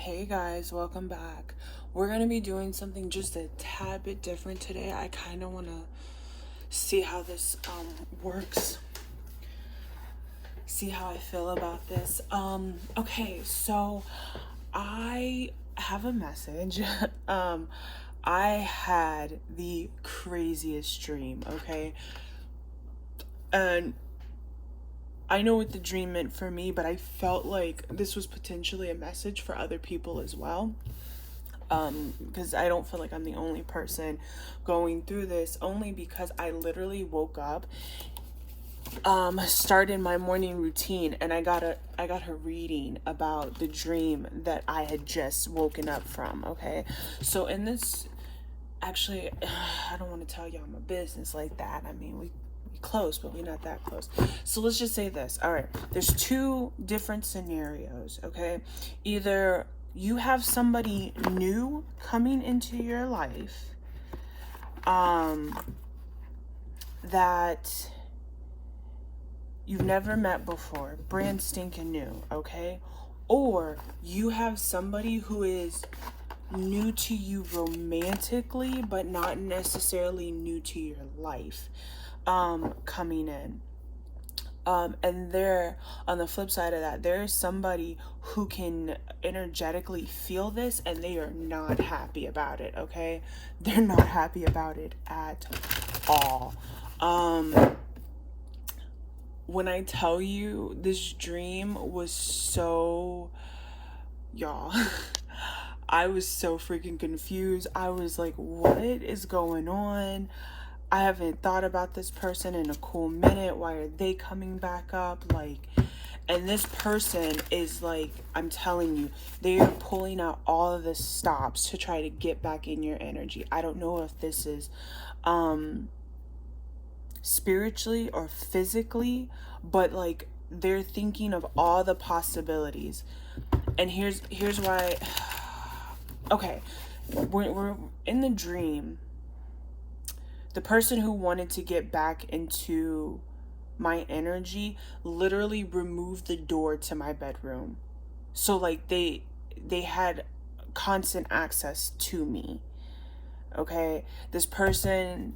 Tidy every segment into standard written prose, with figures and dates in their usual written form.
Hey guys, welcome back. We're going to be doing something just a tad bit different today. I kind of want to see how this works. See how I feel about this. Okay, so I have a message. I had the craziest dream, okay? And I know what the dream meant for me, but I felt like this was potentially a message for other people as well. Because I don't feel like I'm the only person going through this, only because I literally woke up, started my morning routine, and I got a reading about the dream that I had just woken up from. Okay, so in this, actually, I don't want to tell y'all my business like that. I mean, we close, but we're not that close. So let's just say this. All right, there's two different scenarios. Okay, either you have somebody new coming into your life that you've never met before, brand stinking new, okay? Or you have somebody who is new to you romantically, but not necessarily new to your life, coming in. And there, on the flip side of that, there is somebody who can energetically feel this and they are not happy about it, okay? They're not happy about it at all. When I tell you, this dream was so, y'all, I was so freaking confused. I was like, what is going on? I haven't thought about this person in a cool minute. Why are they coming back up? Like, and this person is like, I'm telling you, they are pulling out all of the stops to try to get back in your energy. I don't know if this is spiritually or physically, but like they're thinking of all the possibilities. And here's why. Okay, we're in the dream. The person who wanted to get back into my energy literally removed the door to my bedroom. So like they had constant access to me. Okay? This person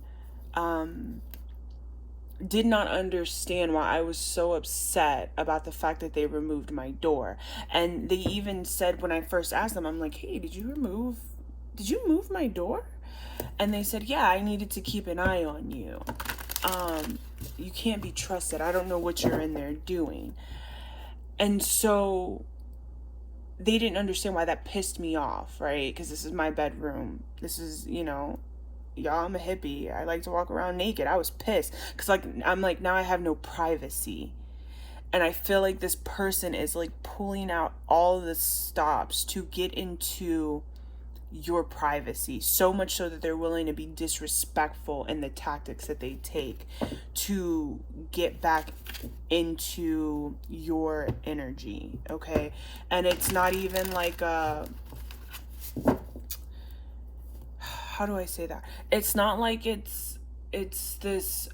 did not understand why I was so upset about the fact that they removed my door. And they even said, when I first asked them, I'm like, "Hey, did you move my door?" And they said, "Yeah, I needed to keep an eye on you. You can't be trusted. I don't know what you're in there doing." And so they didn't understand why that pissed me off, right? Because this is my bedroom. This is, y'all, I'm a hippie. I like to walk around naked. I was pissed because I'm like, now I have no privacy. And I feel like this person is like pulling out all the stops to get into your privacy, so much so that they're willing to be disrespectful in the tactics that they take to get back into your energy, okay? And it's not even like how do I say that? It's not like it's this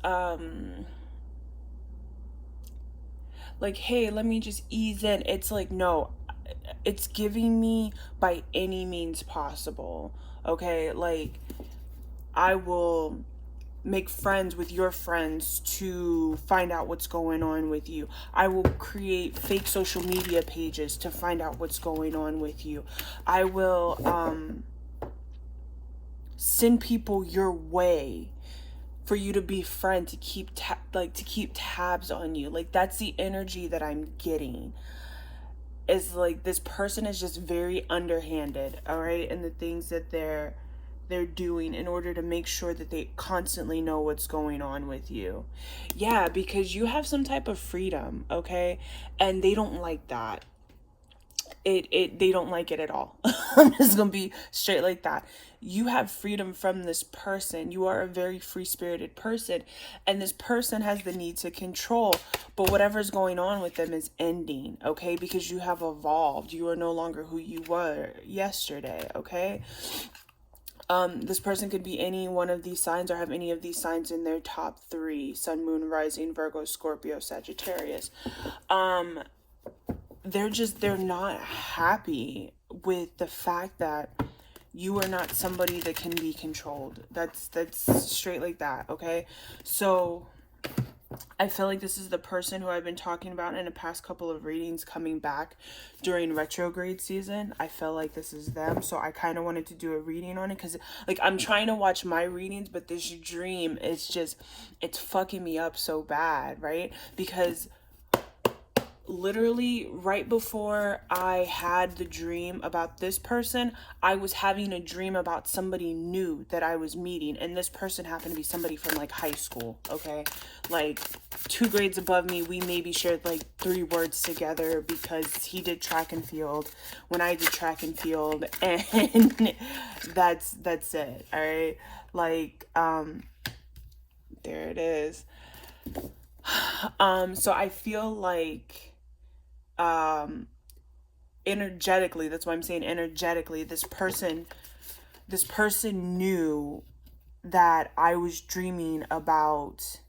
like, hey, let me just ease in. It's like, no, it's giving me by any means possible, okay? Like, I will make friends with your friends to find out what's going on with you. I will create fake social media pages to find out what's going on with you. I will send people your way for you to be friend, to keep to keep tabs on you. Like, that's the energy that I'm getting. Is like, this person is just very underhanded, all right, in the things that they're doing in order to make sure that they constantly know what's going on with you. Yeah, because you have some type of freedom, okay? And they don't like that. They don't like it at all. I'm just gonna be straight like that. You have freedom from this person. You are a very free-spirited person, and this person has the need to control, but whatever's going on with them is ending, okay? Because you have evolved. You are no longer who you were yesterday, okay? This person could be any one of these signs or have any of these signs in their top 3: Sun, Moon, Rising, Virgo, Scorpio, Sagittarius. They're not happy with the fact that you are not somebody that can be controlled. That's straight like that, okay? So I feel like this is the person who I've been talking about in the past couple of readings coming back during retrograde season. I feel like this is them. So I kind of wanted to do a reading on it because, like, I'm trying to watch my readings, but this dream is just, it's fucking me up so bad, right? Because literally right before I had the dream about this person, I was having a dream about somebody new that I was meeting, and this person happened to be somebody from like high school, okay? Like 2 grades above me. We maybe shared like 3 words together because he did track and field when I did track and field, and that's it, all right? Like there it is. So I feel like energetically, that's why I'm saying energetically, this person knew that I was dreaming about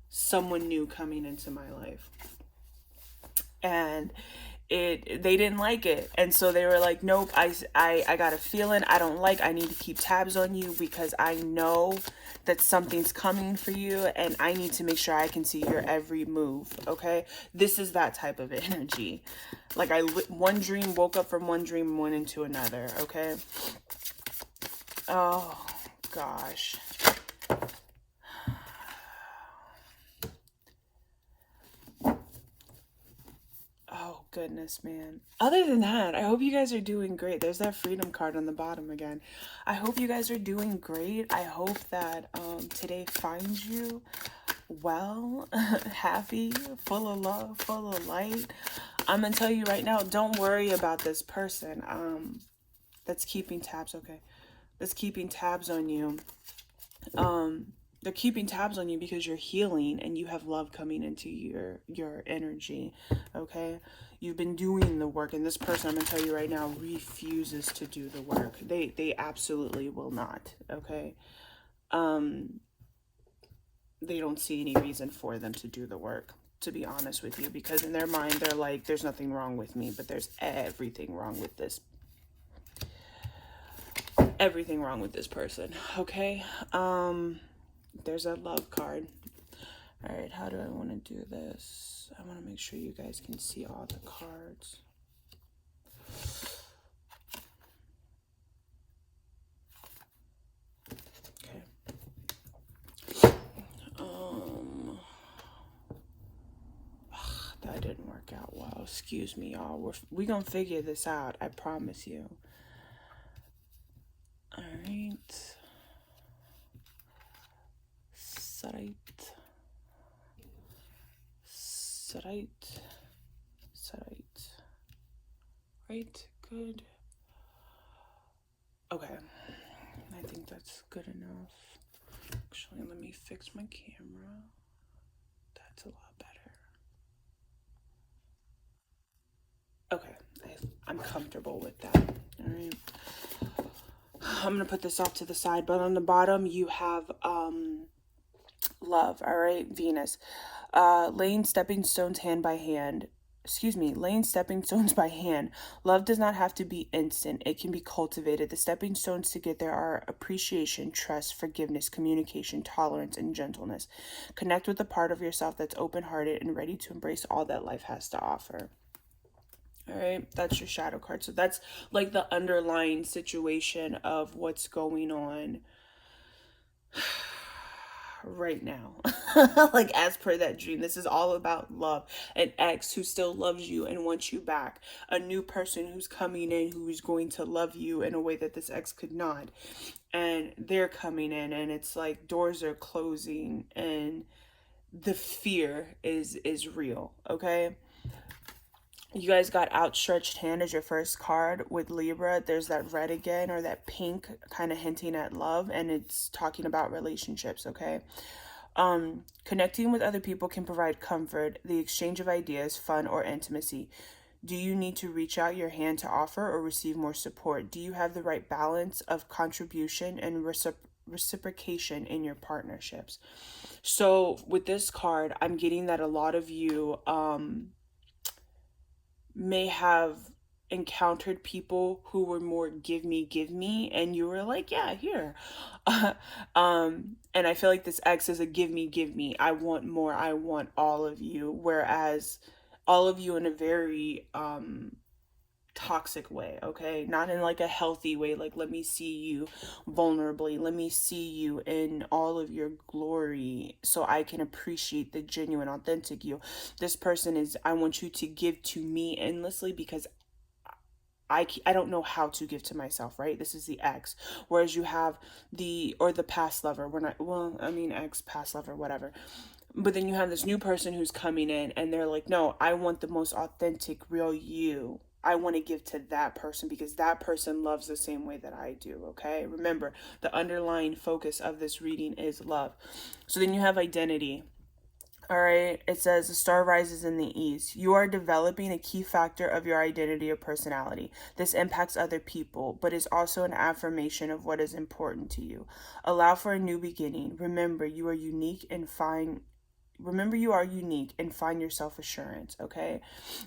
someone new coming into my life, and they didn't like it, and so they were like, nope, I got a feeling I need to keep tabs on you because I know that something's coming for you, and I need to make sure I can see your every move, okay? This is that type of energy. Like one dream, woke up from one dream and went into another, okay? Oh gosh. Oh, goodness, man. Other than that, I hope you guys are doing great. There's that freedom card on the bottom again. I hope you guys are doing great. I hope that today finds you well, happy, full of love, full of light. I'm going to tell you right now, don't worry about this person that's keeping tabs, okay? That's keeping tabs on you. They're keeping tabs on you because you're healing and you have love coming into your energy, okay? You've been doing the work, and this person, I'm gonna tell you right now, refuses to do the work. They absolutely will not, okay? They don't see any reason for them to do the work, to be honest with you, because in their mind they're like, there's nothing wrong with me, but there's everything wrong with this person, okay? There's a love card. All right, how do I want to do this? I want to make sure you guys can see all the cards. Okay. That didn't work out well. Excuse me, y'all. We're gonna figure this out. I promise you. All right. Right. Right, good. Okay, I think that's good enough. Actually, let me fix my camera. That's a lot better. Okay, I'm comfortable with that. All right. I'm gonna put this off to the side, but on the bottom you have love. All right, Venus, laying stepping stones hand by hand. Laying stepping stones by hand. Love does not have to be instant. It can be cultivated. The stepping stones to get there are appreciation, trust, forgiveness, communication, tolerance, and gentleness. Connect with the part of yourself that's open-hearted and ready to embrace all that life has to offer. All right, that's your shadow card. So that's like the underlying situation of what's going on right now. Like, as per that dream, this is all about love. An ex who still loves you and wants you back. A new person who's coming in who is going to love you in a way that this ex could not. And they're coming in, and it's like doors are closing, and the fear is real, okay? You guys got outstretched hand as your first card with Libra. There's that red again, or that pink, kind of hinting at love, and it's talking about relationships, okay? Connecting with other people can provide comfort, the exchange of ideas, fun, or intimacy. Do you need to reach out your hand to offer or receive more support? Do you have the right balance of contribution and reciprocation in your partnerships? So with this card, I'm getting that a lot of you may have encountered people who were more give me, and you were like, yeah, here. And I feel like this ex is a give me. I want more. I want all of you. Whereas all of you in a very toxic way, okay? Not in like a healthy way, like let me see you vulnerably, let me see you in all of your glory so I can appreciate the genuine, authentic you. This person is, I want you to give to me endlessly because I don't know how to give to myself, right? This is the ex. Whereas you have the past lover. We're not, well, I mean, ex, past lover, whatever. But then you have this new person who's coming in and they're like, no, I want the most authentic, real you. I want to give to that person because that person loves the same way that I do, okay? Remember, the underlying focus of this reading is love. So then you have identity. All right, it says the star rises in the east. You are developing a key factor of your identity or personality. This impacts other people, but is also an affirmation of what is important to you. Allow for a new beginning. Remember, you are unique and find remember you are unique and find your self-assurance, okay?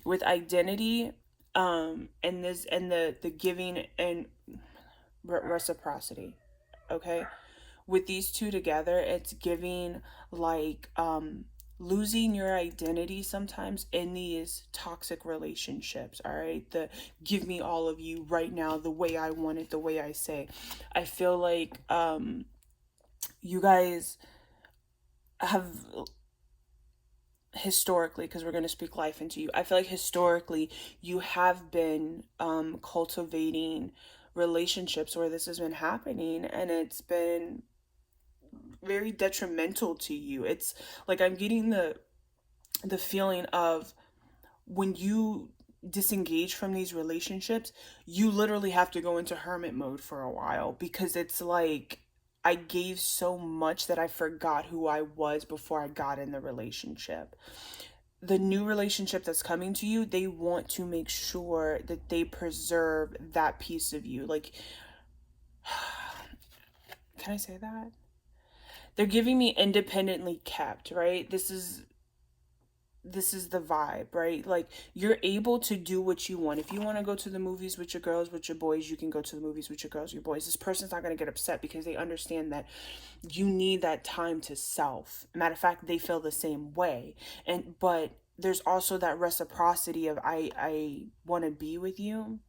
With identity and this and the giving and reciprocity, okay? With these two together, it's giving like losing your identity sometimes in these toxic relationships, all right? The give me all of you right now, the way I want it, the way I say. I feel like you guys have historically, because we're going to speak life into you, I feel like historically you have been cultivating relationships where this has been happening, and it's been very detrimental to you. It's like I'm getting the feeling of when you disengage from these relationships, you literally have to go into hermit mode for a while because it's like I gave so much that I forgot who I was before I got in the relationship. The new relationship that's coming to you, they want to make sure that they preserve that piece of you. Like, can I say that? They're giving me independently kept, right? This is the vibe, right? Like you're able to do what you want. If you want to go to the movies with your girls, with your boys, you can go to the movies with your girls, your boys. This person's not going to get upset because they understand that you need that time to self. Matter of fact, they feel the same way. And but there's also that reciprocity of I want to be with you.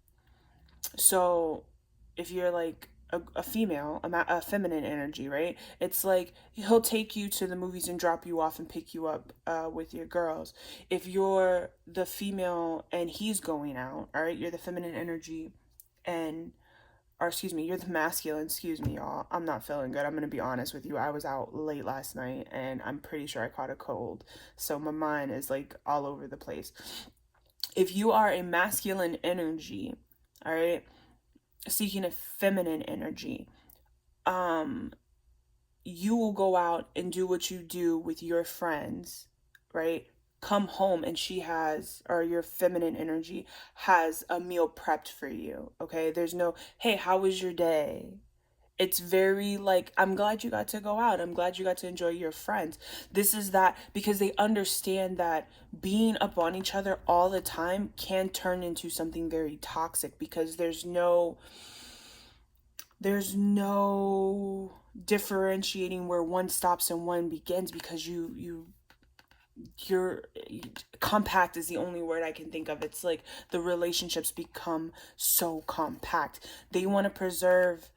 So if you're like a female, a feminine energy, right? It's like he'll take you to the movies and drop you off and pick you up with your girls. If you're the female and he's going out, all right, you're the feminine energy and or excuse me, you're the masculine, excuse me, y'all. I'm not feeling good. I'm gonna be honest with you. I was out late last night and I'm pretty sure I caught a cold. So my mind is like all over the place. If you are a masculine energy, all right, seeking a feminine energy, um you will go out and do what you do with your friends, right? Come home and she has, or your feminine energy has a meal prepped for you, okay? There's no, hey, how was your day? It's very like, I'm glad you got to go out, I'm glad you got to enjoy your friends. This is that because they understand that being up on each other all the time can turn into something very toxic because there's no differentiating where one stops and one begins because you're compact is the only word I can think of. It's like the relationships become so compact. They want to preserve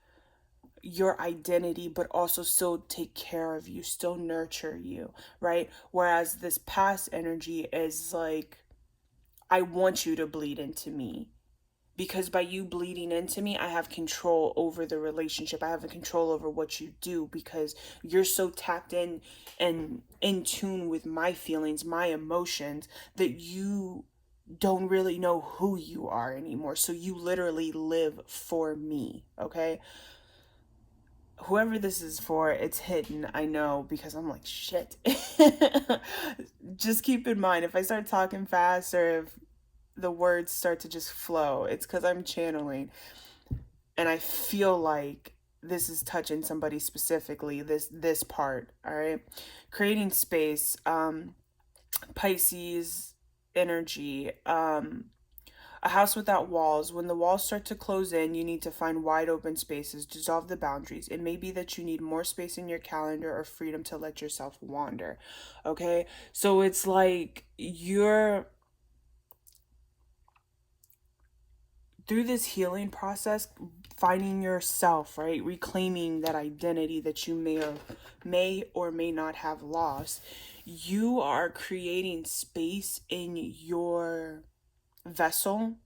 your identity but also still take care of you, still nurture you, right? Whereas this past energy is like I want you to bleed into me because by you bleeding into me, I have control over the relationship. I have a control over what you do because you're so tapped in and in tune with my feelings, my emotions, that you don't really know who you are anymore. So you literally live for me, okay? Whoever this is for, it's hidden, I know, because I'm like, shit. Just keep in mind, if I start talking fast or if the words start to just flow, it's because I'm channeling and I feel like this is touching somebody specifically, this part, all right? Creating space, Pisces energy, A house without walls. When the walls start to close in, you need to find wide open spaces, dissolve the boundaries. It may be that you need more space in your calendar or freedom to let yourself wander. Okay? So it's like you're through this healing process, finding yourself, right? Reclaiming that identity that you may or may not have lost. You are creating space in your vessel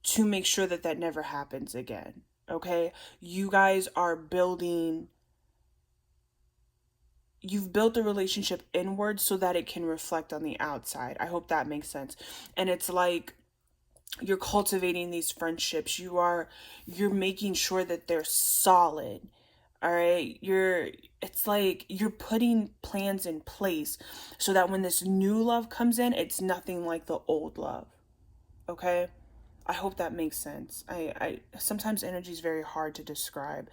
to make sure that that never happens again. Okay? You guys are building, you've built the relationship inward so that it can reflect on the outside. I hope that makes sense. And it's like you're cultivating these friendships. You're making sure that they're solid. All right? It's like you're putting plans in place so that when this new love comes in, it's nothing like the old love. Okay? I hope that makes sense. I sometimes energy is very hard to describe.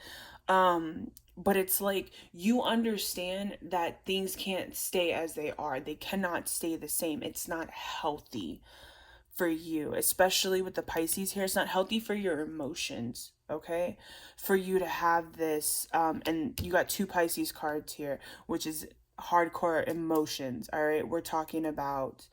But it's like you understand that things can't stay as they are. They cannot stay the same. It's not healthy for you, especially with the Pisces here. It's not healthy for your emotions, okay? For you to have this, and you got two Pisces cards here, which is hardcore emotions, all right? We're talking about,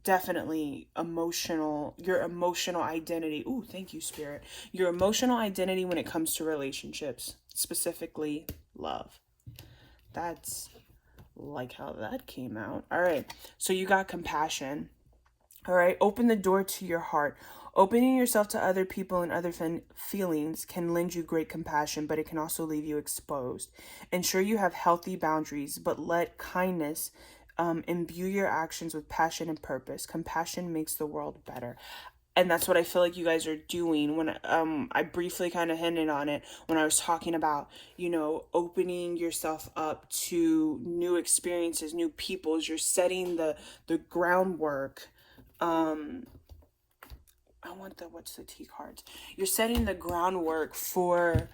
definitely your emotional identity. Ooh, thank you, Spirit. Your emotional identity when it comes to relationships, specifically love. That's like how that came out. All right. So you got compassion. All right. Open the door to your heart. Opening yourself to other people and other feelings can lend you great compassion, but it can also leave you exposed. Ensure you have healthy boundaries, but let kindness imbue your actions with passion and purpose. Compassion makes the world better. And that's what I feel like you guys are doing. When I briefly kind of hinted on it when I was talking about, opening yourself up to new experiences, new peoples. You're setting the groundwork. I want what's the T cards? You're setting the groundwork for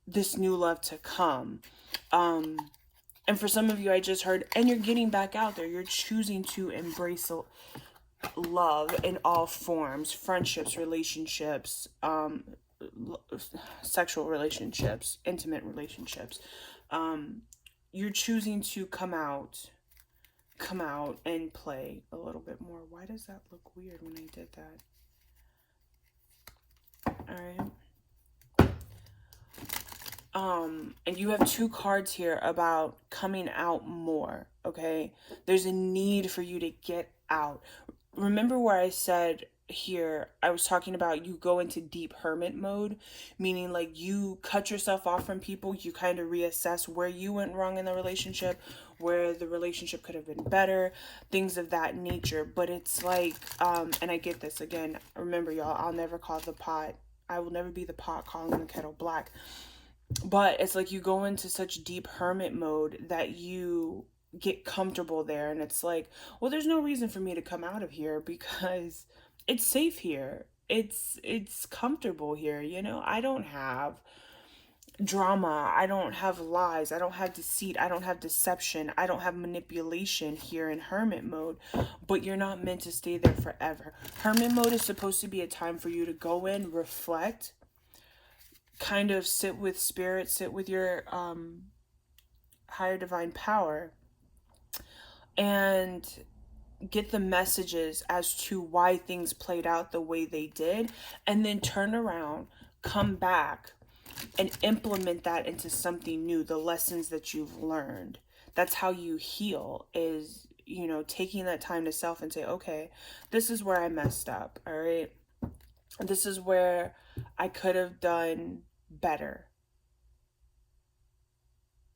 this new love to come. And for some of you, I just heard, and you're getting back out there. You're choosing to embrace love in all forms, friendships, relationships, sexual relationships, intimate relationships. You're choosing to come out and play a little bit more. Why does that look weird when I did that? All right. And you have two cards here about coming out more, okay? There's a need for you to get out. Remember where I said here, I was talking about you go into deep hermit mode, meaning like you cut yourself off from people, you kind of reassess where you went wrong in the relationship, where the relationship could have been better, things of that nature. But it's like, and I get this again, remember y'all, I will never be the pot calling the kettle black. But it's like you go into such deep hermit mode that you get comfortable there, and it's like, well, there's no reason for me to come out of here because it's safe here. It's comfortable here, I don't have drama, I don't have lies, I don't have deceit, I don't have deception, I don't have manipulation here in hermit mode. But you're not meant to stay there forever. Hermit mode is supposed to be a time for you to go in, reflect, kind of sit with spirit, sit with your higher divine power, and get the messages as to why things played out the way they did, and then turn around, come back, and implement that into something new, the lessons that you've learned. That's how you heal, is, taking that time to self and say, okay, this is where I messed up, all right? This is where I could have done better.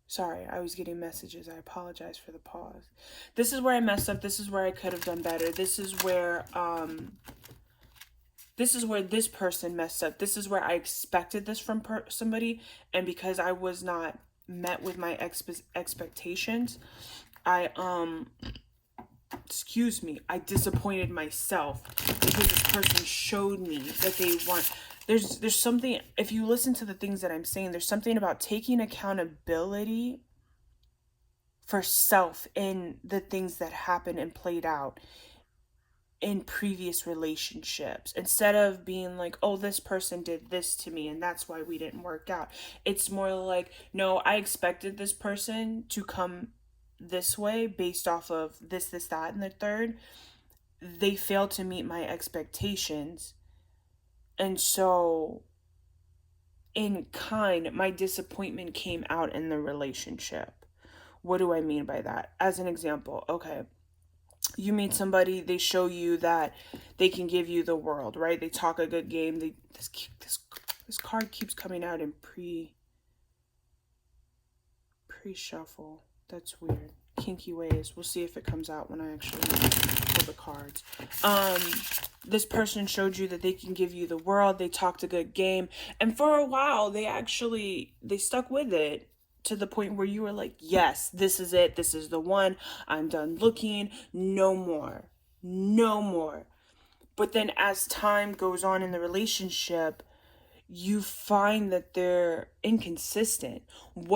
Sorry, I was getting messages. I apologize for the pause. This is where I messed up. This is where I could have done better. This is where this person messed up. This is where I expected this from somebody, and because I was not met with my expectations, I disappointed myself because this person showed me that they want. There's something, if you listen to the things that I'm saying, there's something about taking accountability for self in the things that happened and played out in previous relationships, instead of being like, oh, this person did this to me and that's why we didn't work out. It's more like, no, I expected this person to come this way based off of this, that, and the third. They failed to meet my expectations. And so, in kind, my disappointment came out in the relationship. What do I mean by that? As an example, okay, you meet somebody, they show you that they can give you the world, right? They talk a good game. This card keeps coming out in pre-shuffle. That's weird. Kinky ways. We'll see if it comes out when I actually pull the cards. This person showed you that they can give you the world. They talked a good game, and for a while they stuck with it, to the point where you were like, yes, this is it. This is the one. I'm done looking. No more. No more. But then as time goes on in the relationship, you find that they're inconsistent.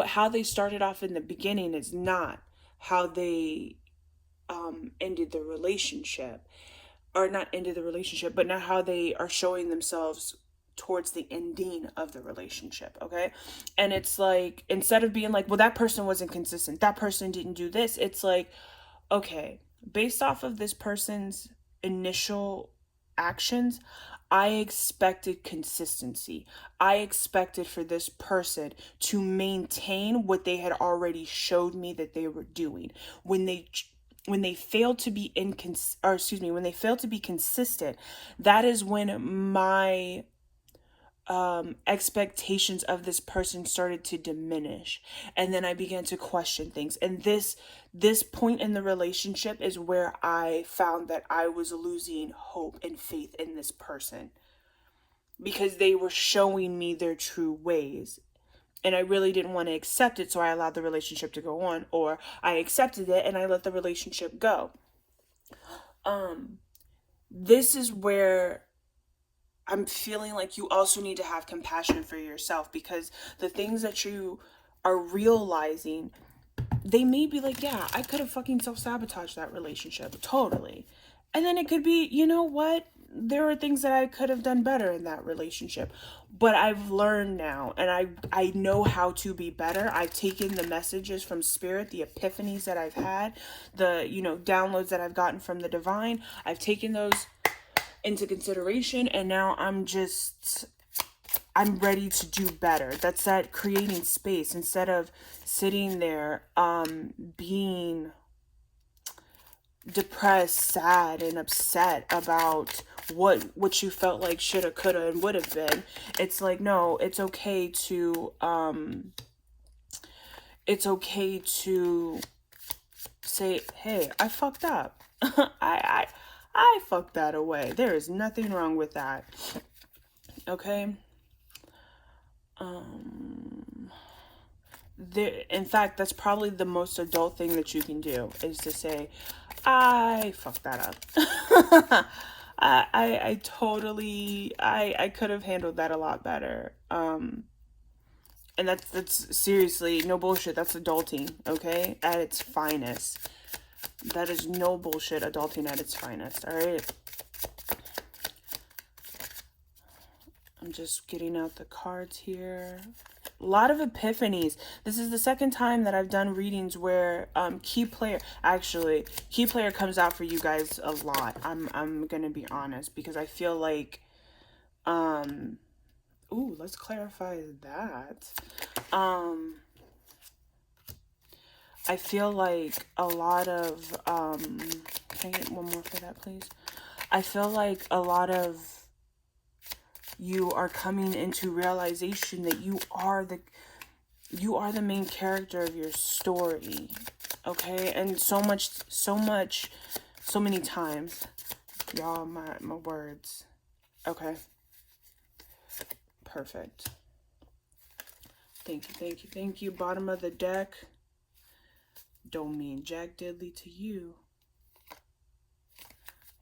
How they started off in the beginning is not how they ended the relationship. Or not ended the relationship, but not how they are showing themselves towards the ending of the relationship. Okay. And it's like, instead of being like, well, that person wasn't consistent, that person didn't do this, it's like, okay, based off of this person's initial actions, I expected consistency. I expected for this person to maintain what they had already showed me that they were doing. When they fail to be when they fail to be consistent, that is when my expectations of this person started to diminish, and then I began to question things. And this point in the relationship is where I found that I was losing hope and faith in this person, because they were showing me their true ways, and I really didn't want to accept it, so I allowed the relationship to go on, or I accepted it and I let the relationship go. This is where I'm feeling like you also need to have compassion for yourself, because the things that you are realizing, they may be like, yeah, I could have fucking self-sabotaged that relationship. Totally. And then it could be, you know what? There are things that I could have done better in that relationship. But I've learned now, and I know how to be better. I've taken the messages from spirit, the epiphanies that I've had, the, downloads that I've gotten from the divine. I've taken those into consideration, and now I'm ready to do better. That's that creating space, instead of sitting there being depressed, sad, and upset about what you felt like shoulda, coulda, and would have been. It's like, no, it's okay to say, hey, I fucked up. I fucked that away. There is nothing wrong with that. Okay? In fact, that's probably the most adult thing that you can do, is to say, I fucked that up. I totally, I could have handled that a lot better. And that's seriously no bullshit. That's adulting, okay? At its finest. That is no bullshit, adulting at its finest, all right? I'm just getting out the cards here. A lot of epiphanies. This is the second time that I've done readings where key player comes out for you guys a lot. I'm gonna be honest, because I feel like let's clarify that. I feel like a lot of can I get one more for that, please? I feel like a lot of you are coming into realization that you are the main character of your story. Okay? And so many times, y'all, my words. Okay? Perfect. Thank you. Bottom of the deck. Don't mean jack diddly to you.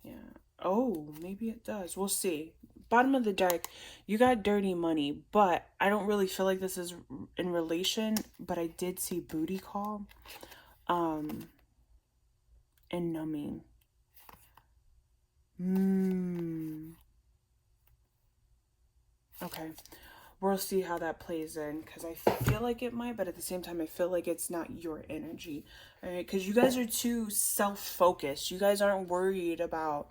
Yeah. Oh, maybe it does. We'll see. Bottom of the deck, you got dirty money, but I don't really feel like this is in relation, but I did see booty call. um and numbing. Mm. Okay. We'll see how that plays in, because I feel like it might, but at the same time I feel like it's not your energy. All right, because you guys are too self-focused. You guys aren't worried about,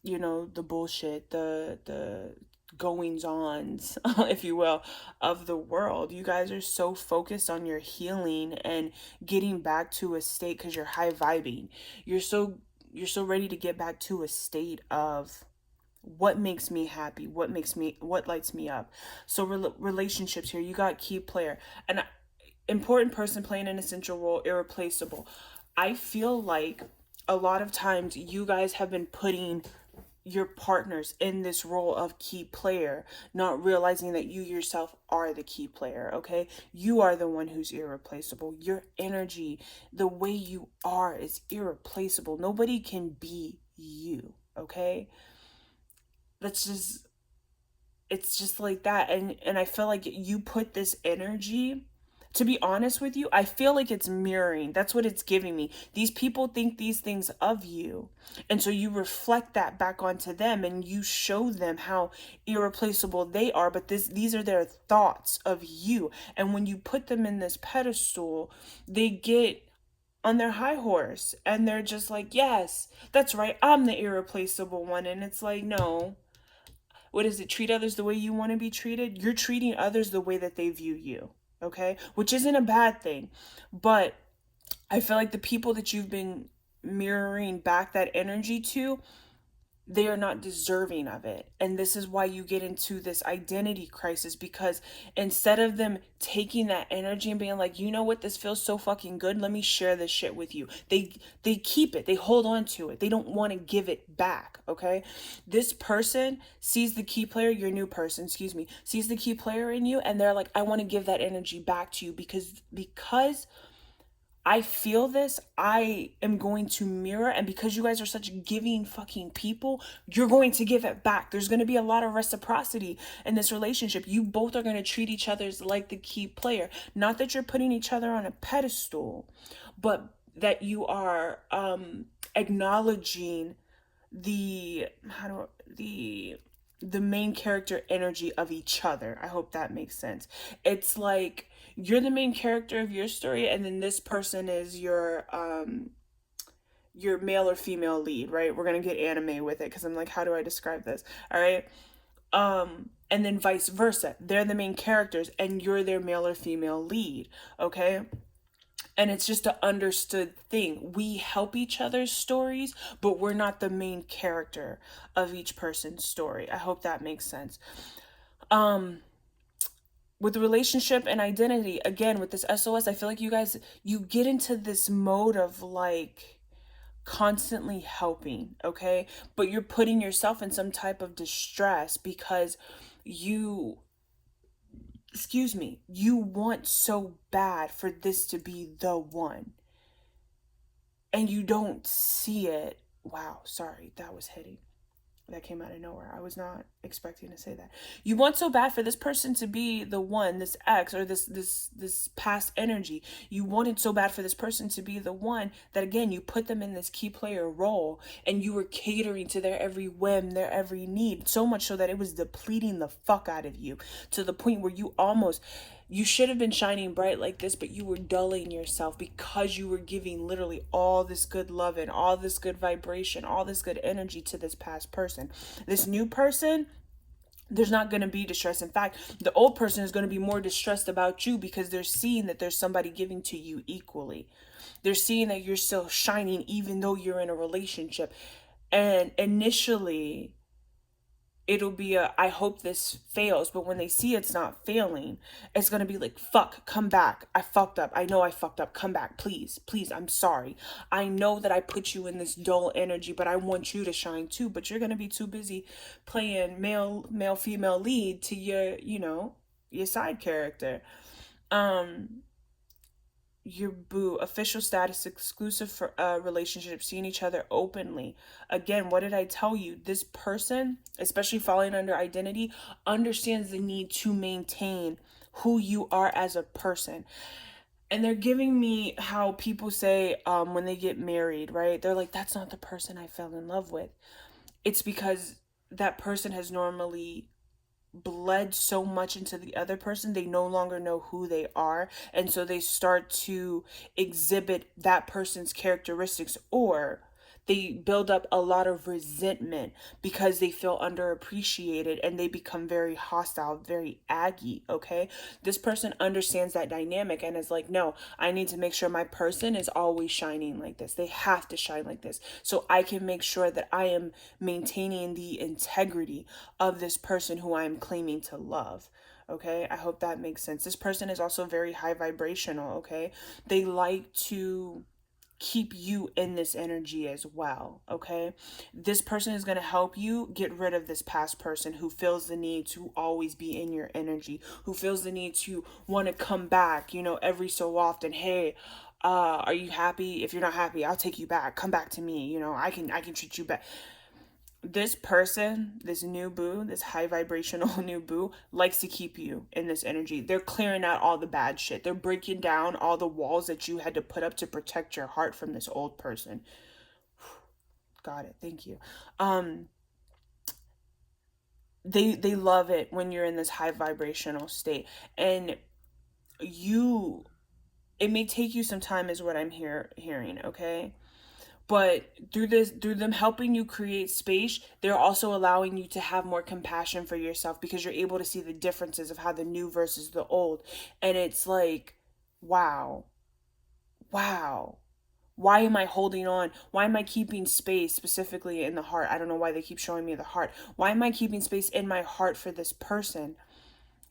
the bullshit, the goings ons, if you will, of the world. You guys are so focused on your healing and getting back to a state, because you're high vibing. You're so ready to get back to a state of what makes me happy, what lights me up. So relationships here, you got key player, an important person playing an essential role, irreplaceable. I feel like a lot of times you guys have been putting your partners in this role of key player, not realizing that you yourself are the key player. Okay, you are the one who's irreplaceable. Your energy, the way you are, is irreplaceable. Nobody can be you. Okay, that's just, it's just like that. And I feel like you put this energy, to be honest with you, I feel like it's mirroring. That's what it's giving me. These people think these things of you, and so you reflect that back onto them, and you show them how irreplaceable they are, but these are their thoughts of you. And when you put them in this pedestal, they get on their high horse, and they're just like, yes, that's right, I'm the irreplaceable one. And it's like, no, what is it? Treat others the way you want to be treated. You're treating others the way that they view you. Okay, which isn't a bad thing, but I feel like the people that you've been mirroring back that energy to, they are not deserving of it. And this is why you get into this identity crisis, because instead of them taking that energy and being like, you know what, this feels so fucking good, let me share this shit with you, they keep it, they hold on to it, they don't want to give it back. Okay, this person sees the key player, your new person, excuse me, sees the key player in you, and they're like, I want to give that energy back to you, because I feel this, I am going to mirror, and because you guys are such giving fucking people, you're going to give it back. There's going to be a lot of reciprocity in this relationship. You both are going to treat each other like the key player. Not that you're putting each other on a pedestal, but that you are acknowledging the how do the main character energy of each other. I hope that makes sense. It's like you're the main character of your story, and then this person is your male or female lead, right? We're gonna get anime with it, because I'm like, how do I describe this? All right. And then vice versa. They're the main characters and you're their male or female lead. Okay. And it's just an understood thing. We help each other's stories, but we're not the main character of each person's story. I hope that makes sense. Um, with relationship and identity, again, with this SOS, I feel like you guys, you get into this mode of like constantly helping, okay? But you're putting yourself in some type of distress because you, excuse me, you want so bad for this to be the one, and you don't see it. Wow, sorry, that was hitting. That came out of nowhere. I was not expecting to say that. You want so bad for this person to be the one, this ex, or this past energy. You wanted so bad for this person to be the one, that again, you put them in this key player role, and you were catering to their every whim, their every need, so much so that it was depleting the fuck out of you, to the point where you should have been shining bright like this, but you were dulling yourself because you were giving literally all this good love and all this good vibration, all this good energy to this past person. This new person, there's not going to be distress. In fact, the old person is going to be more distressed about you, because they're seeing that there's somebody giving to you equally. They're seeing that you're still shining even though you're in a relationship. And initially, it'll be a, I hope this fails, but when they see it's not failing, it's going to be like, fuck, come back, I fucked up, I know I fucked up, come back, please, please, I'm sorry, I know that I put you in this dull energy, but I want you to shine too, but you're going to be too busy playing male female lead to your side character. Your boo, official status, exclusive for relationship, seeing each other openly. Again, what did I tell you? This person, especially falling under identity, understands the need to maintain who you are as a person. And they're giving me how people say when they get married, right? They're like, that's not the person I fell in love with. It's because that person has normally bled so much into the other person, they no longer know who they are. And so they start to exhibit that person's characteristics, or they build up a lot of resentment because they feel underappreciated and they become very hostile, very aggy. Okay, this person understands that dynamic and is like, no, I need to make sure my person is always shining like this. They have to shine like this so I can make sure that I am maintaining the integrity of this person who I am claiming to love. Okay, I hope that makes sense. This person is also very high vibrational. Okay, they like to keep you in this energy as well. Okay, this person is going to help you get rid of this past person who feels the need to always be in your energy, who feels the need to want to come back, every so often. Hey, are you happy? If you're not happy, I'll take you back. Come back to me. I can treat you back. This person, this new boo, this high vibrational new boo, likes to keep you in this energy. They're clearing out all the bad shit. They're breaking down all the walls that you had to put up to protect your heart from this old person. Got it. Thank you. Um they love it when you're in this high vibrational state. And you it may take you some time is what I'm hearing, okay? But through them helping you create space, they're also allowing you to have more compassion for yourself because you're able to see the differences of how the new versus the old. And it's like, wow, wow, why am I holding on? Why am I keeping space specifically in the heart? I don't know why they keep showing me the heart. Why am I keeping space in my heart for this person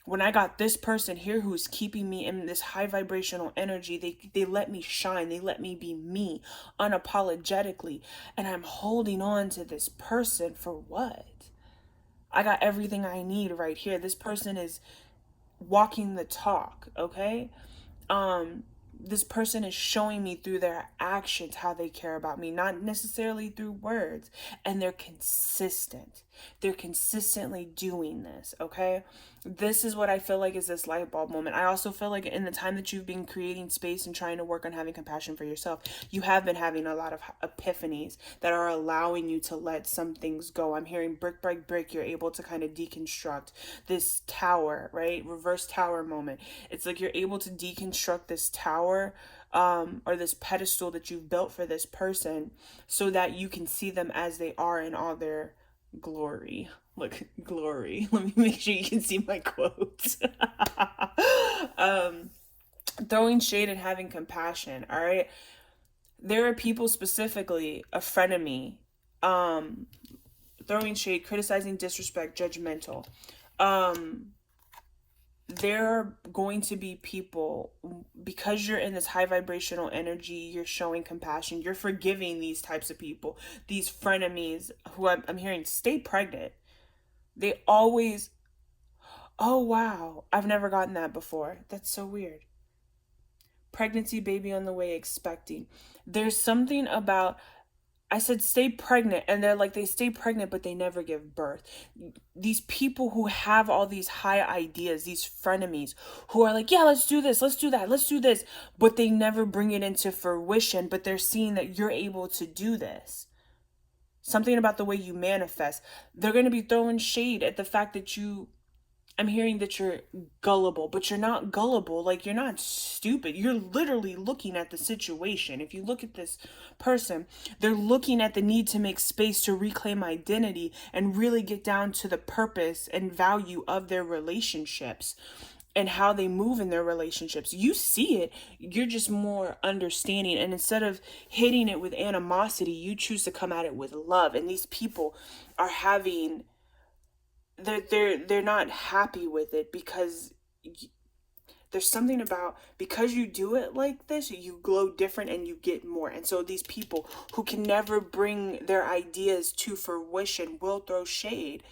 when I got this person here who's keeping me in this high vibrational energy? They let me shine. They let me be me unapologetically. And I'm holding on to this person for what? I got everything I need right here. This person is walking the talk, okay? um this person is showing me through their actions how they care about me, not necessarily through words. And they're consistently doing this. Okay, this is what I feel like is this light bulb moment. I also feel like in the time that you've been creating space and trying to work on having compassion for yourself, you have been having a lot of epiphanies that are allowing you to let some things go. I'm hearing brick by brick you're able to kind of deconstruct this tower, right? Reverse tower moment. It's like you're able to deconstruct this tower, or this pedestal that you've built for this person so that you can see them as they are in all their glory. Look, glory. Let me make sure you can see my quotes. um, Throwing shade and having compassion. All right. There are people, specifically a frenemy, um, throwing shade, criticizing, disrespect, judgmental. Um, there are going to be people, because you're in this high vibrational energy, you're showing compassion, you're forgiving these types of people, these frenemies who I'm hearing stay pregnant. They always, oh wow, I've never gotten that before. That's so weird. Pregnancy, baby on the way, expecting. There's something about, I said stay pregnant, and they're like, they stay pregnant but they never give birth. These people who have all these high ideas, these frenemies who are like, yeah, let's do this, let's do that, let's do this, but they never bring it into fruition. But they're seeing that you're able to do this. Something about the way you manifest. They're going to be throwing shade at the fact that I'm hearing that you're gullible, but you're not gullible. Like, you're not stupid. You're literally looking at the situation. If you look at this person, they're looking at the need to make space to reclaim identity and really get down to the purpose and value of their relationships and how they move in their relationships. You see it, you're just more understanding. And instead of hitting it with animosity, you choose to come at it with love. And these people are having, they're not happy with it because there's something about, because you do it like this, you glow different and you get more. And so these people who can never bring their ideas to fruition will throw shade.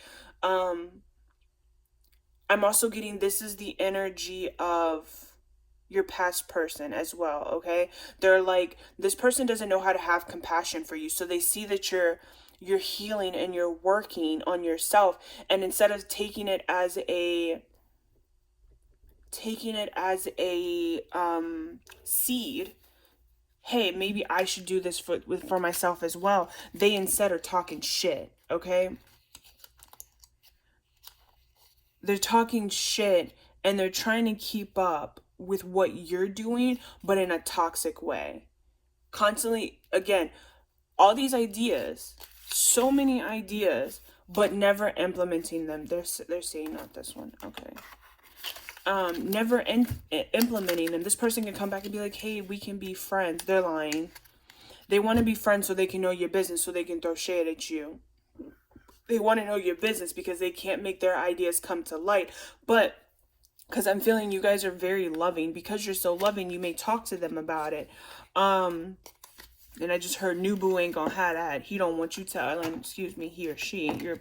I'm also getting, this is the energy of your past person as well. Okay, they're like, this person doesn't know how to have compassion for you, so they see that you're healing and you're working on yourself, and instead of taking it as taking it as a seed. Hey, maybe I should do this for myself as well. They instead are talking shit, okay? They're talking shit and they're trying to keep up with what you're doing, but in a toxic way. Constantly, again, all these ideas, so many ideas, but never implementing them. They're saying not this one. Okay. Never implementing them. This person can come back and be like, "Hey, we can be friends." They're lying. They want to be friends so they can know your business, so they can throw shade at you. They want to know your business because they can't make their ideas come to light. But because I'm feeling you guys are very loving, because you're so loving, you may talk to them about it. And I just heard new boo ain't gonna have that. He don't want you telling, excuse me, he or she, your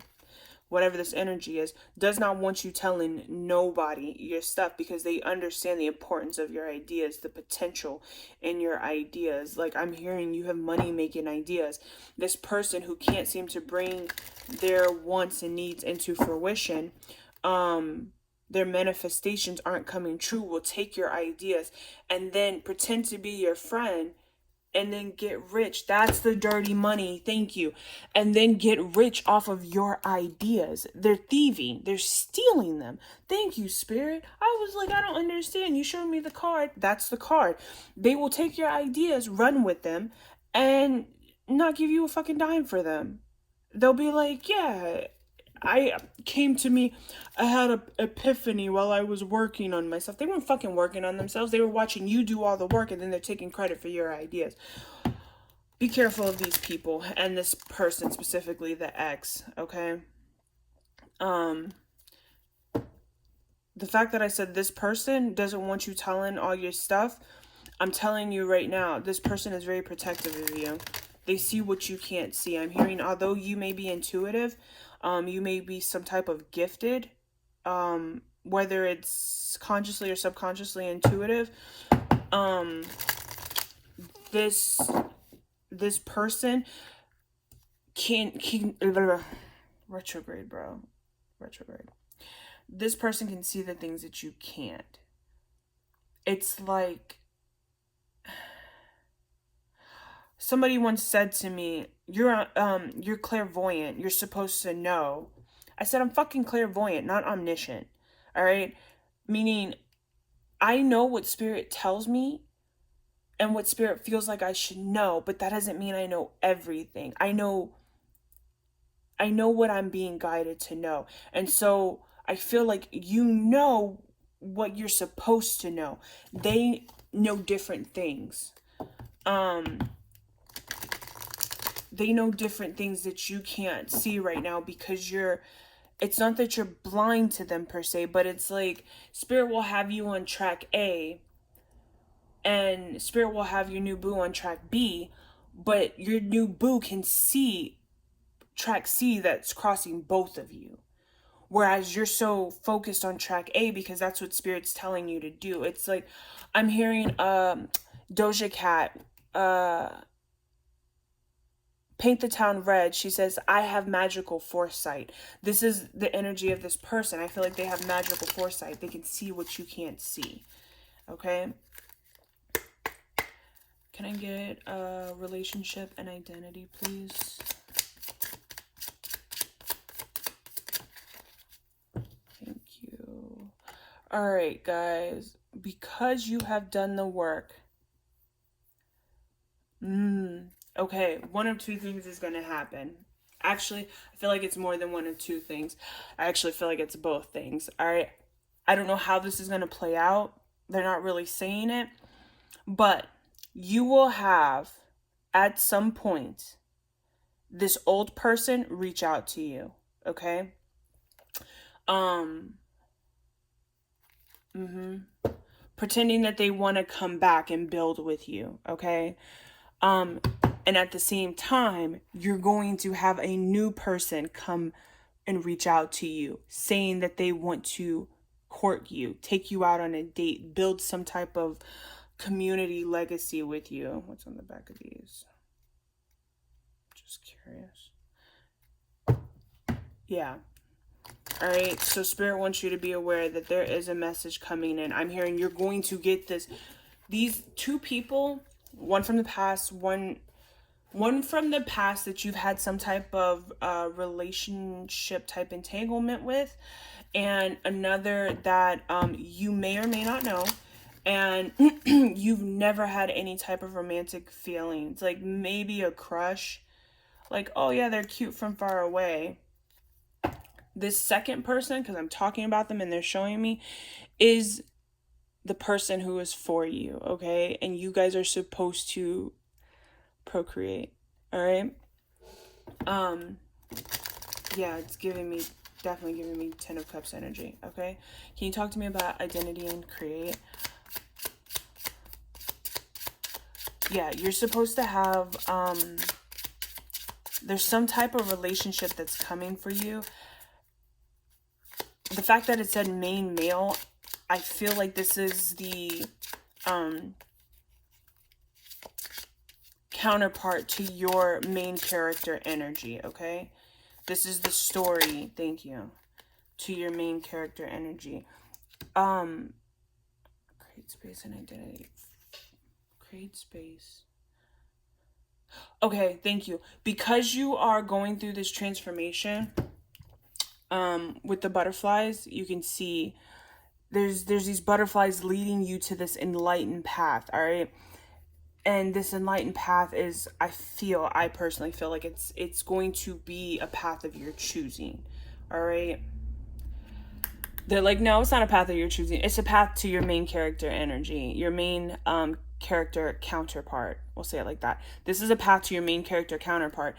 whatever this energy is, does not want you telling nobody your stuff because they understand the importance of your ideas, the potential in your ideas. Like I'm hearing you have money making ideas. This person who can't seem to bring their wants and needs into fruition, their manifestations aren't coming true, will take your ideas and then pretend to be your friend and then get rich. That's the dirty money. Thank you. And then get rich off of your ideas. They're thieving. They're stealing them. Thank you, Spirit. I was like, I don't understand. You showed me the card. That's the card. They will take your ideas, run with them, and not give you a fucking dime for them. They'll be like, yeah, I had an epiphany while I was working on myself. They weren't fucking working on themselves. They were watching you do all the work and then they're taking credit for your ideas. Be careful of these people and this person, specifically the ex, okay? The fact that I said this person doesn't want you telling all your stuff, I'm telling you right now, this person is very protective of you. They see what you can't see. I'm hearing, although you may be intuitive, you may be some type of gifted, whether it's consciously or subconsciously intuitive. This person can retrograde, bro. Retrograde. This person can see the things that you can't. It's like somebody once said to me, you're clairvoyant. You're supposed to know. I said, I'm fucking clairvoyant, not omniscient. All right? Meaning, I know what spirit tells me and what spirit feels like I should know, but that doesn't mean I know everything. I know what I'm being guided to know. And so I feel like you know what you're supposed to know. They know different things. They know different things that you can't see right now because it's not that you're blind to them per se, but it's like spirit will have you on track A and spirit will have your new boo on track B, but your new boo can see track C that's crossing both of you. Whereas you're so focused on track A because that's what spirit's telling you to do. It's like I'm hearing Doja Cat Paint the Town Red. She says, I have magical foresight. This is the energy of this person. I feel like they have magical foresight. They can see what you can't see. Okay? Can I get a relationship and identity, please? Thank you. All right, guys. Because you have done the work. Okay, one of two things is going to happen. Actually, I feel like it's more than one of two things. I actually feel like it's both things. All right. I don't know how this is going to play out. They're not really saying it. But you will have, at some point, this old person reach out to you. Okay? Pretending that they want to come back and build with you. Okay? And at the same time, you're going to have a new person come and reach out to you, saying that they want to court you, take you out on a date, build some type of community legacy with you. What's on the back of these? Just curious. Yeah. All right, so Spirit wants you to be aware that there is a message coming in. I'm hearing you're going to get this. These two people, one from the past, one from the past that you've had some type of relationship type entanglement with, and another that you may or may not know, and you've never had any type of romantic feelings, like maybe a crush, like, oh yeah, they're cute from far away. This second person, because I'm talking about them and they're showing me, is the person who is for you, okay? And you guys are supposed to procreate, all right? Yeah, it's giving me, definitely giving me Ten of Cups energy, okay? Can you talk to me about identity and create? Yeah, you're supposed to have, there's some type of relationship that's coming for you. The fact that it said main male, I feel like this is the counterpart to your main character energy, okay? This is the story, thank you, to your main character energy. Create space and identity. Create space. Okay, thank you. Because you are going through this transformation, with the butterflies, you can see there's these butterflies leading you to this enlightened path, all right? And this enlightened path is, I personally feel like it's going to be a path of your choosing, all right? They're like, no, it's not a path of your choosing. It's a path to your main character energy, your main character counterpart. We'll say it like that. This is a path to your main character counterpart.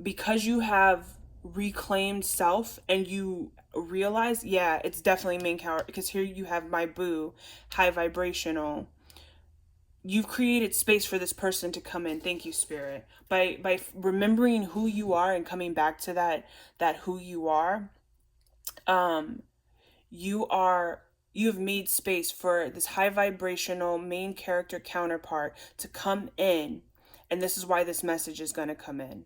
Because you have reclaimed self and you realize, yeah, it's definitely main character. Because here you have my boo, high vibrational. You've created space for this person to come in. Thank you, Spirit. By remembering who you are and coming back to that who you are, you have made space for this high vibrational main character counterpart to come in, and this is why this message is going to come in,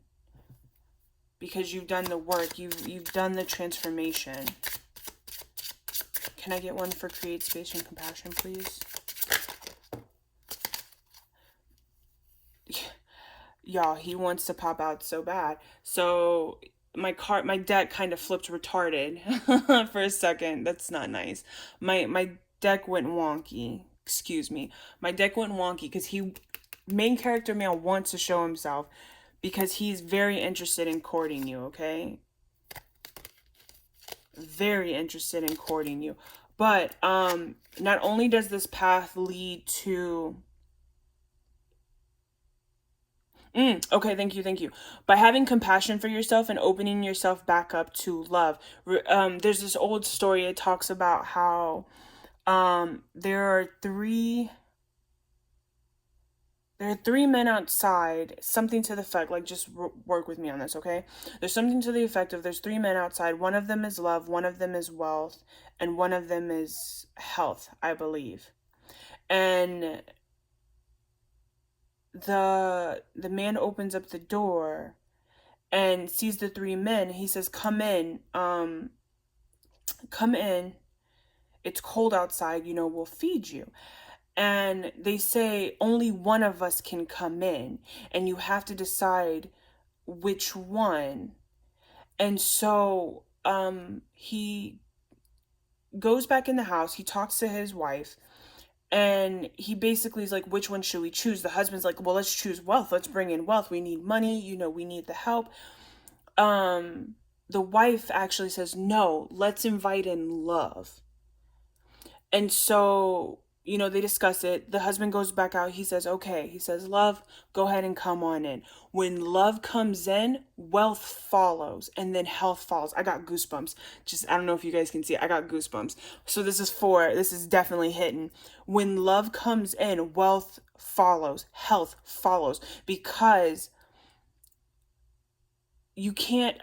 because you've done the work, you've done the transformation. Can I get one for create space and compassion, please? Y'all, he wants to pop out so bad. So my deck kind of flipped retarded for a second. That's not nice. My deck went wonky. Excuse me. My deck went wonky because main character male wants to show himself because he's very interested in courting you, okay? Very interested in courting you. But not only does this path lead to okay, thank you. By having compassion for yourself and opening yourself back up to love. There's this old story. It talks about how there are three men outside, something to the effect, like, just work with me on this, okay? There's something to the effect of there's three men outside. One of them is love, one of them is wealth, and one of them is health, I believe. And the man opens up the door and sees the three men. He says, come in, it's cold outside, we'll feed you. And they say only one of us can come in, and you have to decide which one. And so he goes back in the house, he talks to his wife, and he basically is like, which one should we choose? The husband's like, well, let's choose wealth. Let's bring in wealth. We need money. We need the help. The wife actually says, no, let's invite in love. And so, they discuss it. The husband goes back out. He says, okay. He says, love, go ahead and come on in. When love comes in, wealth follows, and then health follows. I got goosebumps. I don't know if you guys can see it. I got goosebumps. So this is definitely hitting. When love comes in, wealth follows, health follows, because you can't,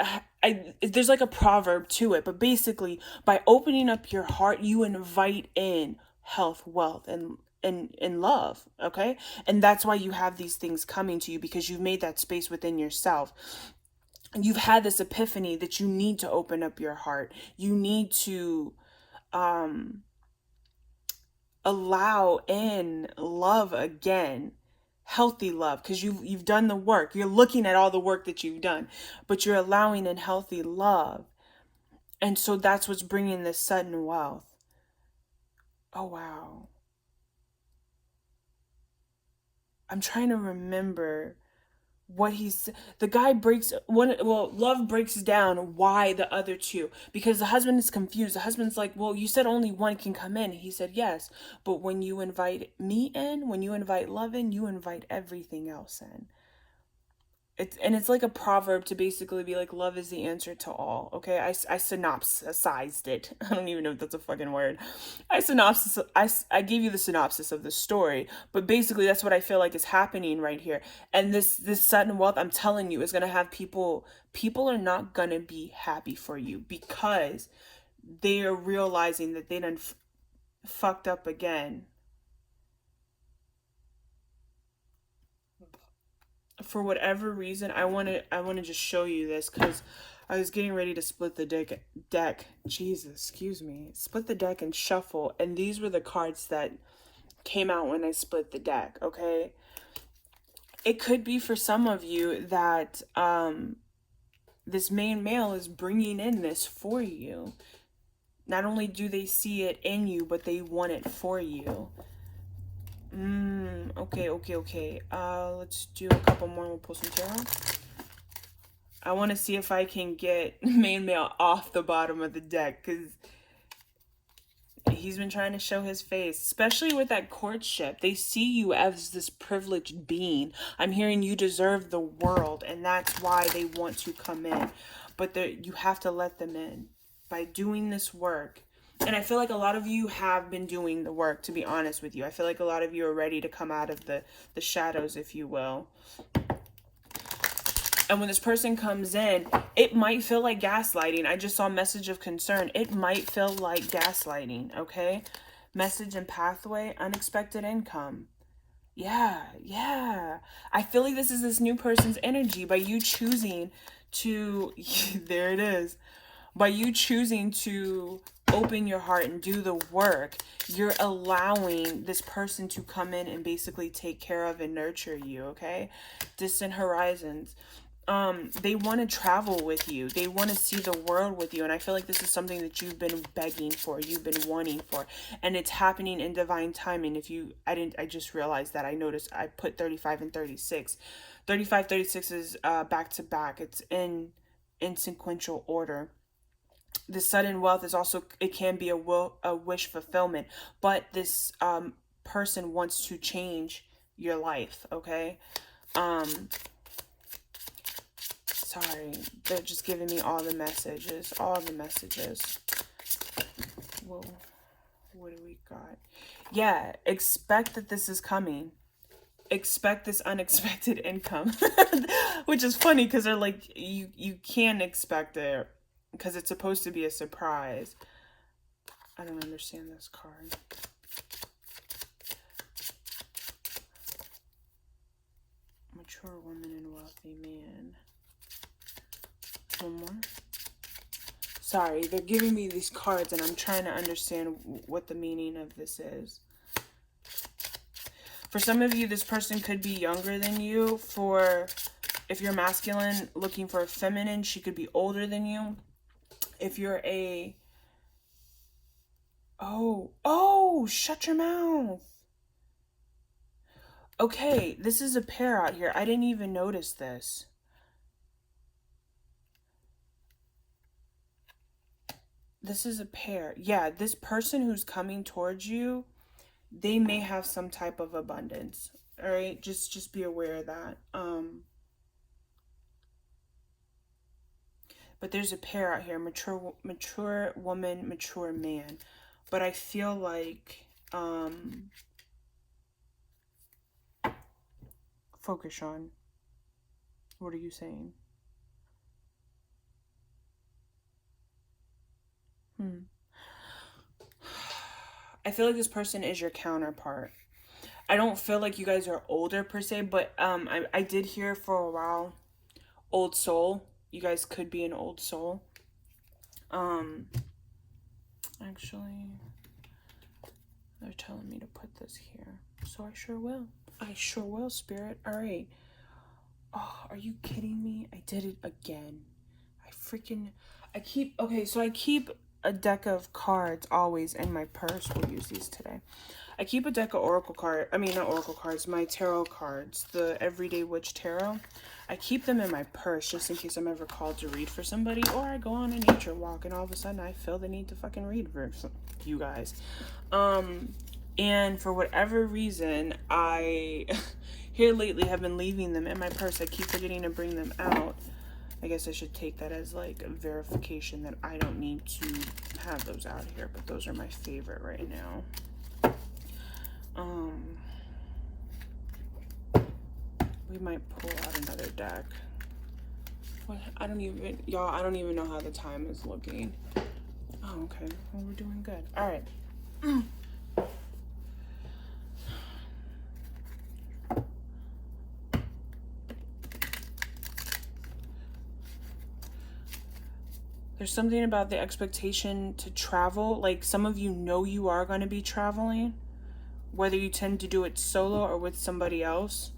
there's like a proverb to it, but basically by opening up your heart, you invite in health, wealth, and love, okay? And that's why you have these things coming to you, because you've made that space within yourself. you've had this epiphany that you need to open up your heart. You need to allow in love again, healthy love, because you've done the work. You're looking at all the work that you've done, but you're allowing in healthy love. And so that's what's bringing this sudden wealth. Oh wow. I'm trying to remember what he's the guy breaks one. Well, love breaks down why the other two, because the husband is confused. The husband's like, well, you said only one can come in. He said yes, but when you invite me in, when you invite love in, you invite everything else in. It's like a proverb to basically be like, love is the answer to all. Okay, I synopsisized it. I don't even know if that's a fucking word. I gave you the synopsis of the story, but basically that's what I feel like is happening right here. And this sudden wealth, I'm telling you, is gonna have people are not gonna be happy for you, because they are realizing that they done fucked up again. For whatever reason, I want to just show you this, because I was getting ready to split the deck. Jesus, excuse me. Split the deck and shuffle, and these were the cards that came out when I split the deck, okay? It could be for some of you that this main male is bringing in this for you. Not only do they see it in you, but they want it for you. Okay. Let's do a couple more. We'll pull some tarot. I want to see if I can get main male off the bottom of the deck, because he's been trying to show his face, especially with that courtship. They see you as this privileged being. I'm hearing you deserve the world, and that's why they want to come in. But you have to let them in by doing this work. And I feel like a lot of you have been doing the work, to be honest with you. I feel like a lot of you are ready to come out of the shadows, if you will. And when this person comes in, it might feel like gaslighting. I just saw message of concern. It might feel like gaslighting, okay? Message and pathway, unexpected income. Yeah. I feel like this is this new person's energy. By you choosing to, there it is. By you choosing to open your heart and do the work, you're allowing this person to come in and basically take care of and nurture you, okay? Distant horizons. They want to travel with you. They want to see the world with you. And I feel like this is something that you've been begging for, you've been wanting for, and it's happening in divine timing. I just realized that I noticed I put 35 and 36. 35, 36 is back to back. It's in sequential order. The sudden wealth is also, it can be a wish fulfillment, but this person wants to change your life, okay? Sorry, they're just giving me all the messages. Whoa, what do we got? Yeah, expect that this is coming. Expect this unexpected income. Which is funny, because they're like, you can expect it, because it's supposed to be a surprise. I don't understand this card. Mature woman and wealthy man. One more. Sorry, they're giving me these cards and I'm trying to understand what the meaning of this is. For some of you, this person could be younger than you. If you're masculine looking for a feminine, she could be older than you. If you're a... Oh, shut your mouth. Okay, this is a pair out here. I didn't even notice this. This is a pair. Yeah, this person who's coming towards you, they may have some type of abundance. All right, just be aware of that. But there's a pair out here, mature woman, mature man. But I feel like focus on. What are you saying? I feel like this person is your counterpart. I don't feel like you guys are older per se, but I did hear for a while old soul. you guys could be an old soul. Actually, they're telling me to put this here, so I sure will. I sure will, Spirit. All right. Oh, are you kidding me? I did it again. I keep a deck of cards always in my purse. We'll use these today. I keep a deck of not oracle cards, my tarot cards, the Everyday Witch Tarot. I keep them in my purse just in case I'm ever called to read for somebody, or I go on a nature walk and all of a sudden I feel the need to fucking read for you guys. And for whatever reason, I here lately have been leaving them in my purse. I keep forgetting to bring them out. I guess I should take that as like a verification that I don't need to have those out here, but those are my favorite right now. We might pull out another deck. What? I don't even know how the time is looking. Oh, okay. Well, we're doing good. All right. There's something about the expectation to travel. Like, some of you know you are going to be traveling, whether you tend to do it solo or with somebody else.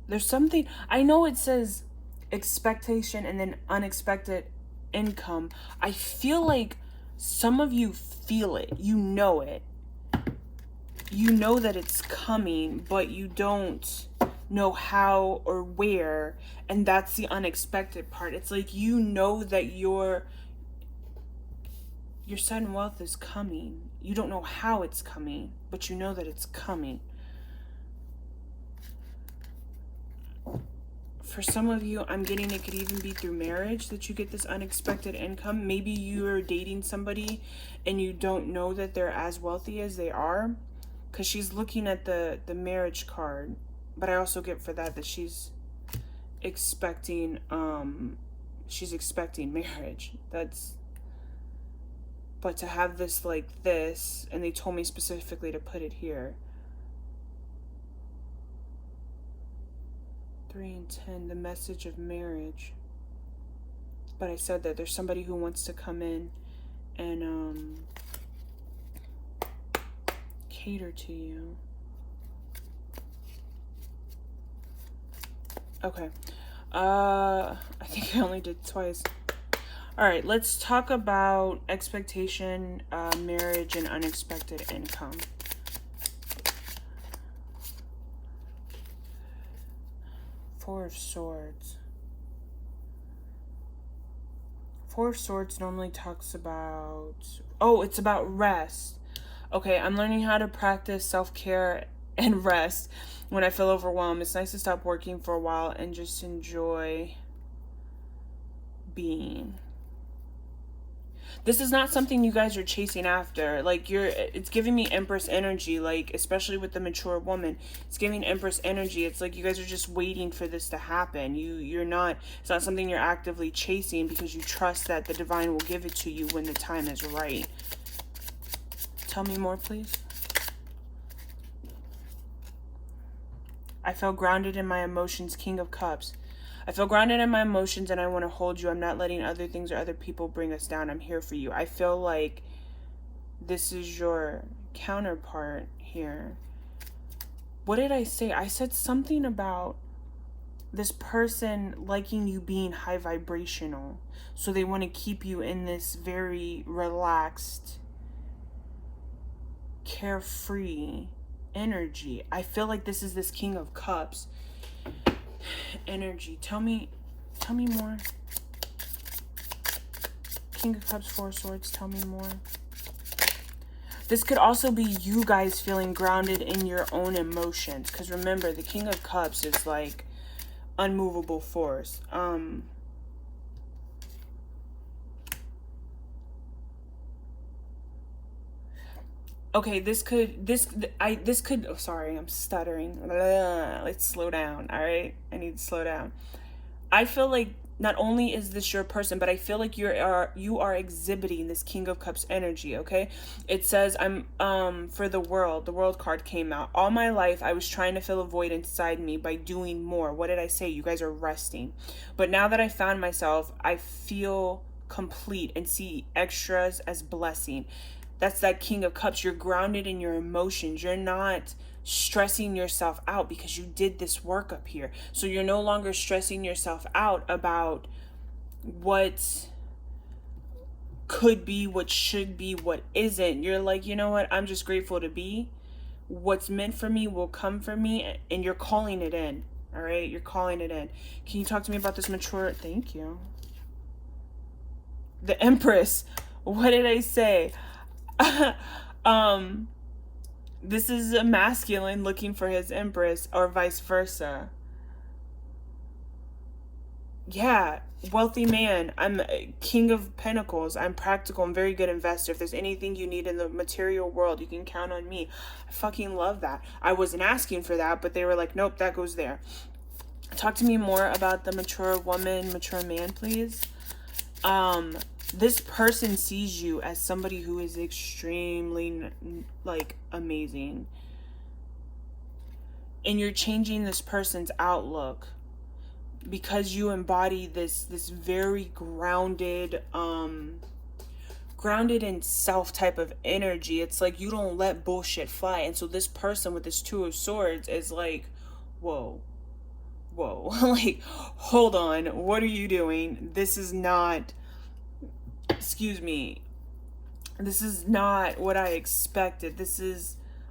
There's something, I know it says expectation and then unexpected income. I feel like some of you feel it. You know it. You know that it's coming, but you don't know how or where, and that's the unexpected part. It's like you know that your sudden wealth is coming. You don't know how it's coming, but you know that it's coming. For some of you, I'm getting it could even be through marriage that you get this unexpected income. Maybe you're dating somebody and you don't know that they're as wealthy as they are, because she's looking at the marriage card. But I also get for that she's expecting marriage. But to have this like this, and they told me specifically to put it here. 3 and 10, the message of marriage. But I said that there's somebody who wants to come in and cater to you. Okay. I think I only did twice. All right, let's talk about expectation, marriage, and unexpected income. Four of Swords. Four of Swords normally talks about... Oh, it's about rest. Okay, I'm learning how to practice self-care and rest when I feel overwhelmed. It's nice to stop working for a while and just enjoy being. This is not something you guys are chasing after. Like, it's giving me Empress energy, like, especially with the mature woman. It's giving Empress energy. It's like you guys are just waiting for this to happen. It's not something you're actively chasing, because you trust that the divine will give it to you when the time is right. Tell me more, please. I feel grounded in my emotions, King of Cups. I feel grounded in my emotions and I want to hold you. I'm not letting other things or other people bring us down. I'm here for you. I feel like this is your counterpart here. What did I say? I said something about this person liking you being high vibrational. So they want to keep you in this very relaxed, carefree energy. I feel like this is this King of Cups energy. Tell me more. King of Cups, Four of Swords, tell me more. This could also be you guys feeling grounded in your own emotions, because remember, the King of Cups is like unmovable force. Okay, sorry, I'm stuttering. Let's slow down, all right? I need to slow down. I feel like not only is this your person, but I feel like you are exhibiting this King of Cups energy, okay? It says I'm for the world card came out. All my life I was trying to fill a void inside me by doing more. What did I say? You guys are resting. But now that I found myself, I feel complete and see extras as blessing. That's that King of Cups. You're grounded in your emotions. You're not stressing yourself out because you did this work up here. So you're no longer stressing yourself out about what could be, what should be, what isn't. You're like, you know what? I'm just grateful to be. What's meant for me will come for me, and you're calling it in. All right? You're calling it in. Can you talk to me about this mature? Thank you. The Empress. What did I say? um this is a masculine looking for his empress, or vice versa. Yeah, wealthy man. I'm king of pentacles. I'm practical. I'm very good investor. If there's anything you need in the material world, you can count on me. I fucking love that. I wasn't asking for that, but they were like, nope, that goes there. Talk to me more about the mature woman, mature man, please. This person sees you as somebody who is extremely like amazing, and you're changing this person's outlook because you embody this very grounded in self type of energy. It's like you don't let bullshit fly. And so this person with this Two of Swords is like, whoa, like, hold on, what are you doing? This is not, excuse me, this is not what I expected.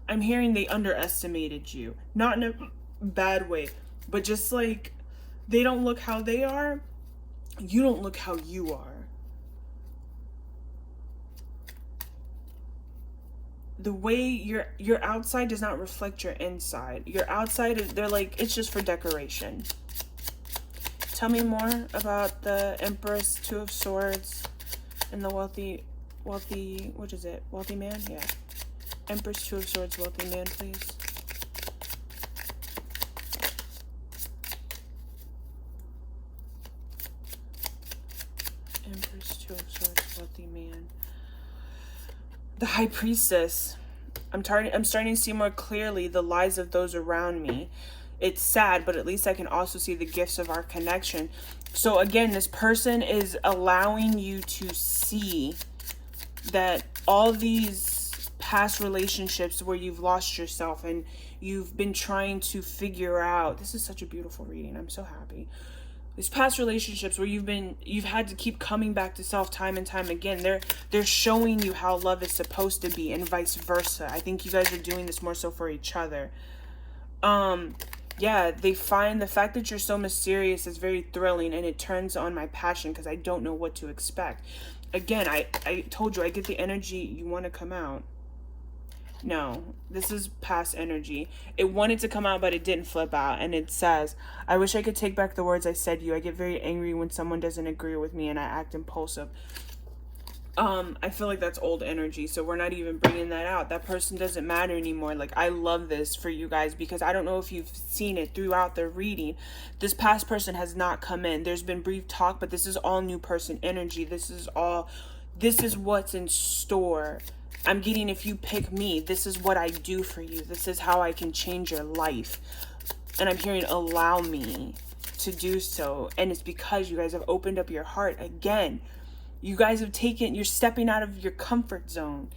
I'm hearing they underestimated you. Not in a bad way, but just like, they don't look how they are, you don't look how you are. The way your outside does not reflect your inside. Your outside, they're like, it's just for decoration. Tell me more about the Empress, Two of Swords, and the wealthy, what is it? Wealthy man? Yeah. Empress, Two of Swords, wealthy man, please. Empress, Two of Swords, wealthy man. The High Priestess. I'm starting to see more clearly the lies of those around me. It's sad, but at least I can also see the gifts of our connection. So again, this person is allowing you to see that all these past relationships where you've lost yourself and you've been trying to figure out, this is such a beautiful reading. I'm so happy. These past relationships where you've had to keep coming back to self time and time again, they're showing you how love is supposed to be, and vice versa. I think you guys are doing this more so for each other. Yeah, they find the fact that you're so mysterious is very thrilling, and it turns on my passion because I don't know what to expect. Again, I told you, I get the energy you want to come out. No, this is past energy. It wanted to come out, but it didn't flip out. And it says, I wish I could take back the words I said to you. I get very angry when someone doesn't agree with me and I act impulsive. I feel like that's old energy, so we're not even bringing that out. That person doesn't matter anymore. Like, I love this for you guys because I don't know if you've seen it throughout the reading. This past person has not come in. There's been brief talk, but this is all new person energy. This is what's in store. I'm getting, if you pick me, this is what I do for you. This is how I can change your life. And I'm hearing, allow me to do so. And it's because you guys have opened up your heart again. You guys have you're stepping out of your comfort zone.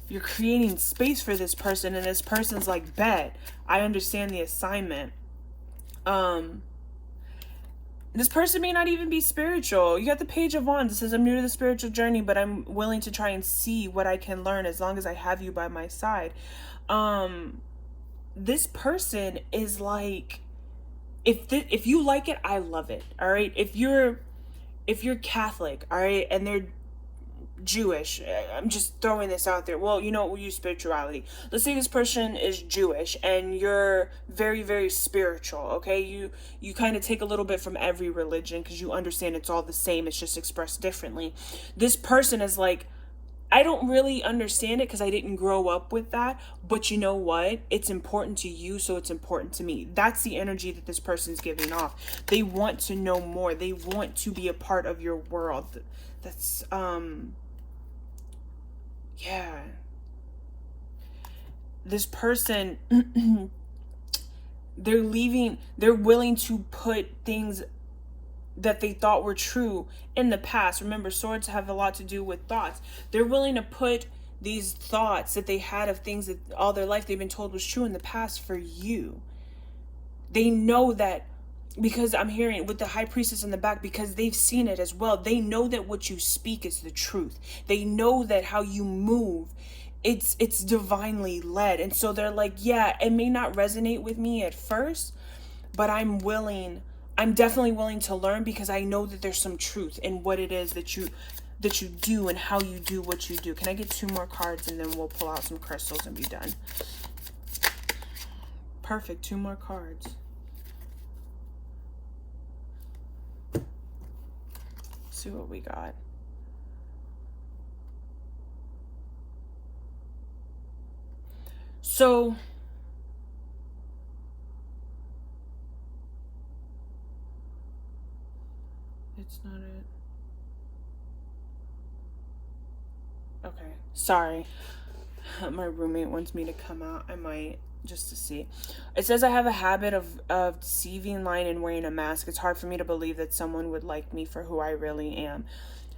You're creating space for this person, and this person's like, bet, I understand the assignment. This person may not even be spiritual. You got the Page of Wands. It says, I'm new to the spiritual journey, but I'm willing to try and see what I can learn as long as I have you by my side. This person is like, if you like it, I love it. All right. If you're Catholic, all right, and they're Jewish, I'm just throwing this out there. Well, you know, we'll use spirituality. Let's say this person is Jewish and you're very, very spiritual, okay? You kind of take a little bit from every religion because you understand it's all the same. It's just expressed differently. This person is like, I don't really understand it because I didn't grow up with that. But you know what? It's important to you, so it's important to me. That's the energy that this person's giving off. They want to know more. They want to be a part of your world. That's yeah. This person they're willing to put things that they thought were true in the past. Remember, swords have a lot to do with thoughts. They're willing to put these thoughts that they had of things that all their life they've been told was true in the past for you. They know that, because I'm hearing with the high priestess in the back, because they've seen it as well. They know that what you speak is the truth. They know that how you move, it's divinely led. And so they're like, yeah, it may not resonate with me at first, but I'm definitely willing to learn, because I know that there's some truth in what it is that you do and how you do what you do. Can I get 2 more cards and then we'll pull out some crystals and be done? Perfect. 2 more cards. See what we got. So it's not it. Okay. Sorry. My roommate wants me to come out. I might, just to see. It says I have a habit of deceiving, lying, and wearing a mask. It's hard for me to believe that someone would like me for who I really am.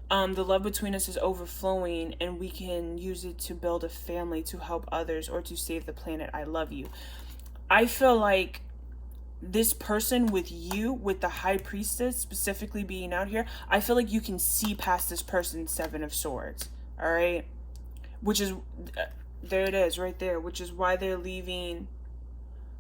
The love between us is overflowing, and we can use it to build a family, to help others, or to save the planet. I love you. I feel like this person with you, with the high priestess specifically being out here, I feel like you can see past this person's 7 of swords. All right. Which is, there it is right there, which is why they're leaving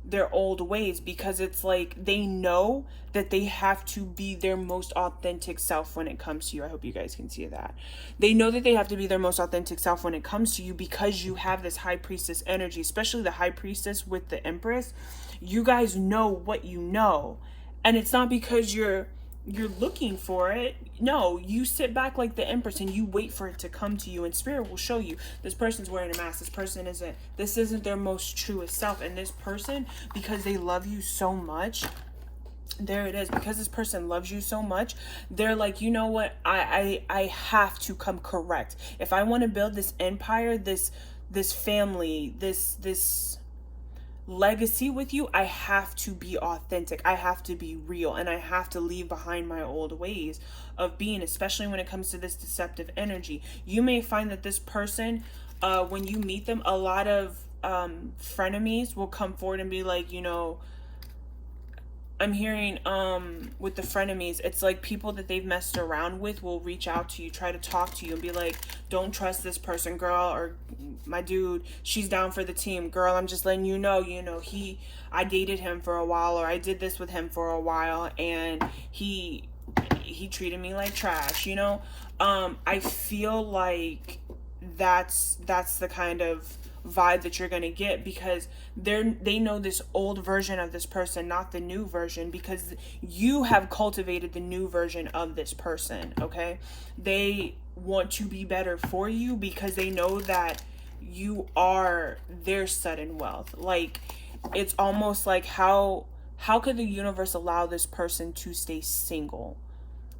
their old ways, because it's like they know that they have to be their most authentic self when it comes to you. I hope you guys can see that. They know that they have to be their most authentic self when it comes to you, because you have this high priestess energy, especially the high priestess with the empress. You guys know what you know, and it's not because you're looking for it. No, you sit back like the empress and you wait for it to come to you, and spirit will show you this person's wearing a mask. This isn't their most truest self. And this person, because they love you so much, there it is, because this person loves you so much, they're like, you know what, I have to come correct. If I want to build this empire, this family, this legacy with you, I have to be authentic. I have to be real, and I have to leave behind my old ways of being, especially when it comes to this deceptive energy. You may find that this person, when you meet them, a lot of frenemies will come forward and be like, you know, I'm hearing with the frenemies, it's like people that they've messed around with will reach out to you, try to talk to you, and be like, don't trust this person, girl, or my dude, she's down for the team, girl, I'm just letting you know, I dated him for a while, or I did this with him for a while, and he treated me like trash, I feel like that's the kind of vibe that you're going to get, because they know this old version of this person, not the new version, because you have cultivated the new version of this person. Okay, they want to be better for you, because they know that you are their sudden wealth. Like, it's almost like, how could the universe allow this person to stay single?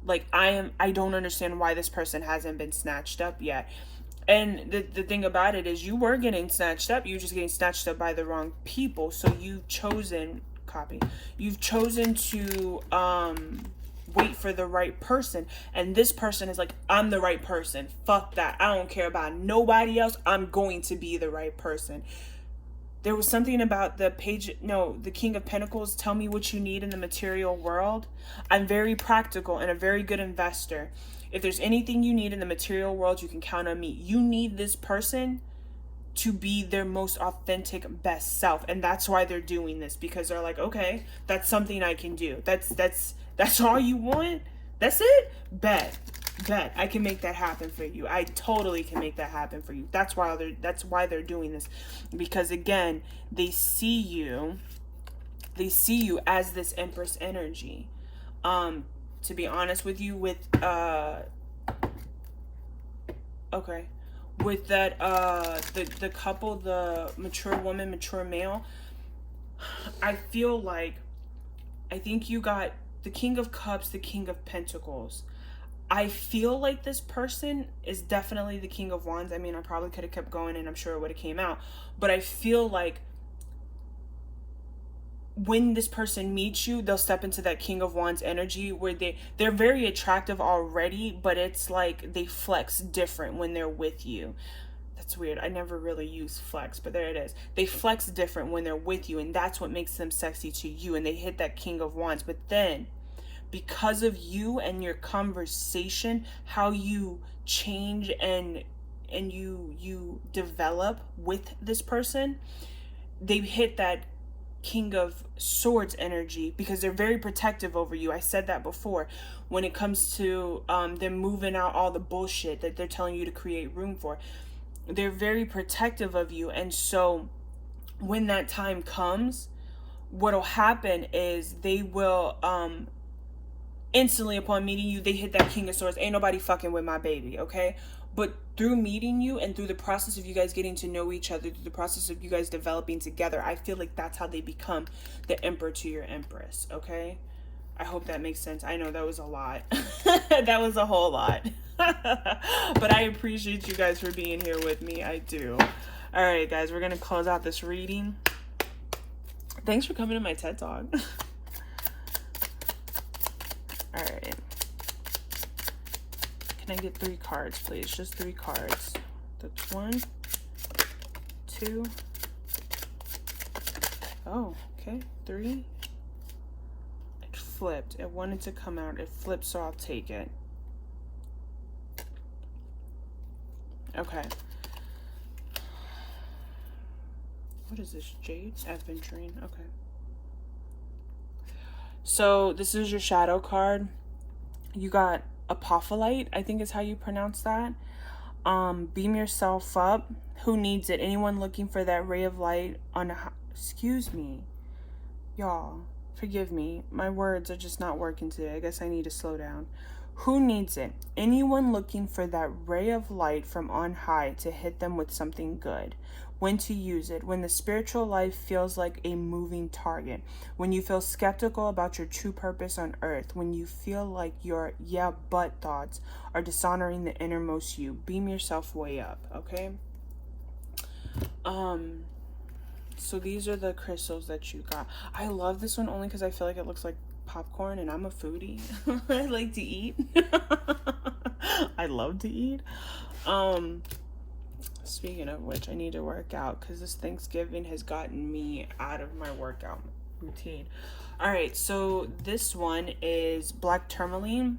Like, I don't understand why this person hasn't been snatched up yet. And the thing about it is, you were getting snatched up. You're just getting snatched up by the wrong people. So you've chosen to wait for the right person. And this person is like, I'm the right person. Fuck that. I don't care about nobody else. I'm going to be the right person. There was something about the King of Pentacles. Tell me what you need in the material world. I'm very practical and a very good investor. If there's anything you need in the material world, you can count on me. You need this person to be their most authentic, best self. And that's why they're doing this, because they're like, okay, that's something I can do. That's all you want? That's it? Bet. I can make that happen for you. I totally can make that happen for you. That's why they're doing this. Because again, they see you as this Empress energy. To be honest with you, with with that the couple, the mature woman, mature male, I feel like, I think you got the King of Cups, the King of Pentacles. I feel like this person is definitely the King of Wands. I mean, I probably could have kept going and I'm sure it would have came out, but I feel like when this person meets you, they'll step into that King of Wands energy where they're very attractive already, but it's like they flex different when they're with you. That's weird. I never really use flex, but there it is. They flex different when they're with you, and that's what makes them sexy to you, and they hit that King of Wands. But then, because of you and your conversation, how you change and you develop with this person, they hit that King of Swords energy because they're very protective over you. I said that before. When it comes to them moving out all the bullshit that they're telling you to create room for, they're very protective of you. And so when that time comes, what'll happen is they will instantly upon meeting you, they hit that King of Swords. Ain't nobody fucking with my baby, okay? But through meeting you and through the process of you guys getting to know each other, through the process of you guys developing together, I feel like that's how they become the emperor to your empress, okay? I hope that makes sense. I know that was a lot. That was a whole lot. But I appreciate you guys for being here with me. I do. All right, guys, we're going to close out this reading. Thanks for coming to my TED Talk. All right. Can I get 3 cards, please? Just 3 cards. That's 1, 2. Oh, okay. 3. It flipped. It wanted to come out. It flipped, so I'll take it. Okay. What is this? Jade? Aventurine. Okay. So this is your shadow card. You got Apophyllite, I think is how you pronounce that. Beam yourself up. Who needs it? Anyone looking for that ray of light on a... Excuse me. Y'all, forgive me. My words are just not working today. I guess I need to slow down. Who needs it? Anyone looking for that ray of light from on high to hit them with something good. When to use it. When the spiritual life feels like a moving target. When you feel skeptical about your true purpose on earth. When you feel like your yeah but thoughts are dishonoring the innermost you. Beam yourself way up, okay? So these are the crystals that you got. I love this one only because I feel like it looks like popcorn and I'm a foodie. I like to eat. I love to eat. Speaking of which, I need to work out because this Thanksgiving has gotten me out of my workout routine. All right, so this one is black tourmaline.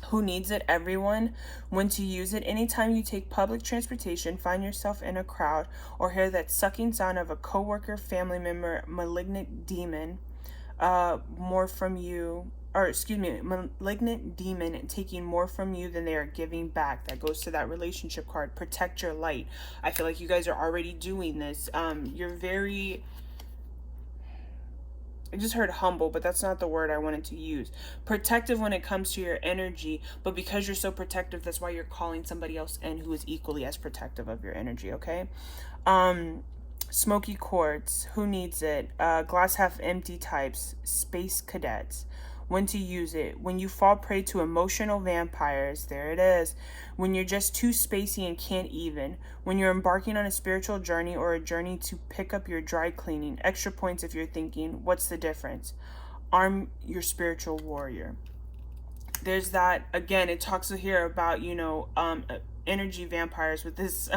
Who needs it? Everyone. When to use it. Anytime you take public transportation, find yourself in a crowd, or hear that sucking sound of a coworker, family member, malignant demon, malignant demon taking more from you than they are giving back. That goes to that relationship card. Protect your light. I feel like you guys are already doing this. You're very... I just heard humble, but that's not the word I wanted to use. Protective when it comes to your energy, but because you're so protective, that's why you're calling somebody else in who is equally as protective of your energy, okay? Smoky quartz, who needs it? Glass half empty types, space cadets. When to use it. When you fall prey to emotional vampires, there it is. When you're just too spacey and can't even. When you're embarking on a spiritual journey or a journey to pick up your dry cleaning. Extra points if you're thinking, what's the difference? Arm your spiritual warrior. There's that, again, it talks here about, energy vampires with this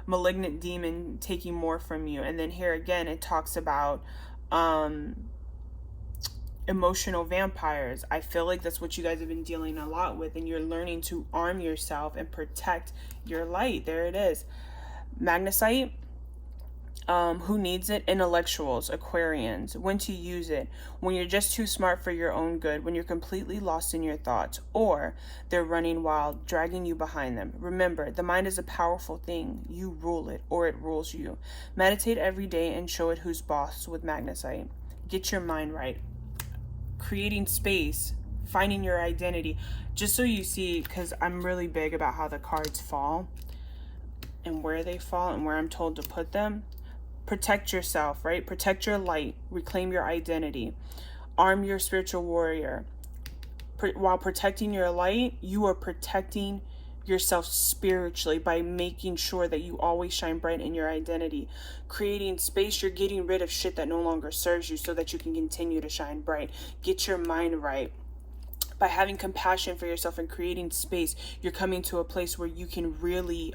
malignant demon taking more from you. And then here again, it talks about emotional vampires. I feel like that's what you guys have been dealing a lot with, and you're learning to arm yourself and protect your light. There it is. Magnesite. Who needs it? Intellectuals, Aquarians. When to use it. When you're just too smart for your own good. When you're completely lost in your thoughts. Or they're running wild, dragging you behind them. Remember, the mind is a powerful thing. You rule it, or it rules you. Meditate every day and show it who's boss with Magnesite. Get your mind right. Creating space, finding your identity. Just so you see, because I'm really big about how the cards fall. and where they fall and where I'm told to put them. Protect yourself, right? Protect your light. Reclaim your identity. Arm your spiritual warrior. While protecting your light, you are protecting yourself spiritually by making sure that you always shine bright in your identity. Creating space, you're getting rid of shit that no longer serves you so that you can continue to shine bright. Get your mind right. By having compassion for yourself and creating space, you're coming to a place where you can really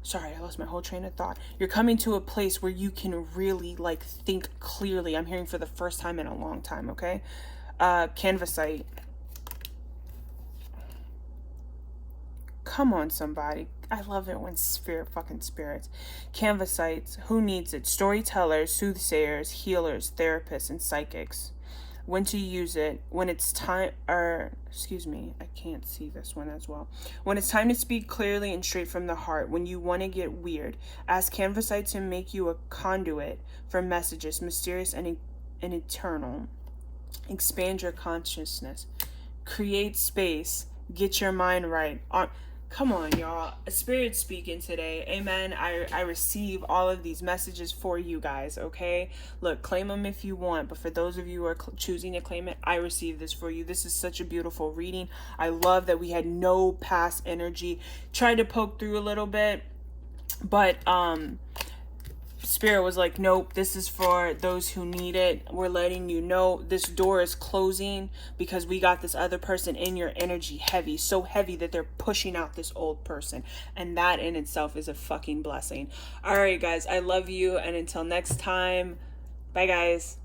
sorry, I lost my whole train of thought. You're coming to a place where you can really like think clearly. I'm hearing for the first time in a long time, okay? Canvasite. Come on, somebody. I love it when spirits. Canvasites, who needs it? Storytellers, soothsayers, healers, therapists, and psychics. When to use it, when it's time, or excuse me, I can't see this one as well. When it's time to speak clearly and straight from the heart, when you want to get weird, ask Canvasite to make you a conduit for messages, mysterious and eternal. Expand your consciousness. Create space. Get your mind right. Come on, y'all. A spirit speaking today. Amen. I receive all of these messages for you guys, okay? Look, claim them if you want, but for those of you who are choosing to claim it, I receive this for you. This is such a beautiful reading. I love that we had no past energy. Tried to poke through a little bit, but Spirit was like, nope, this is for those who need it. We're letting you know this door is closing because we got this other person in your energy heavy, so heavy that they're pushing out this old person. And that in itself is a fucking blessing. All right, guys, I love you. And until next time, bye, guys.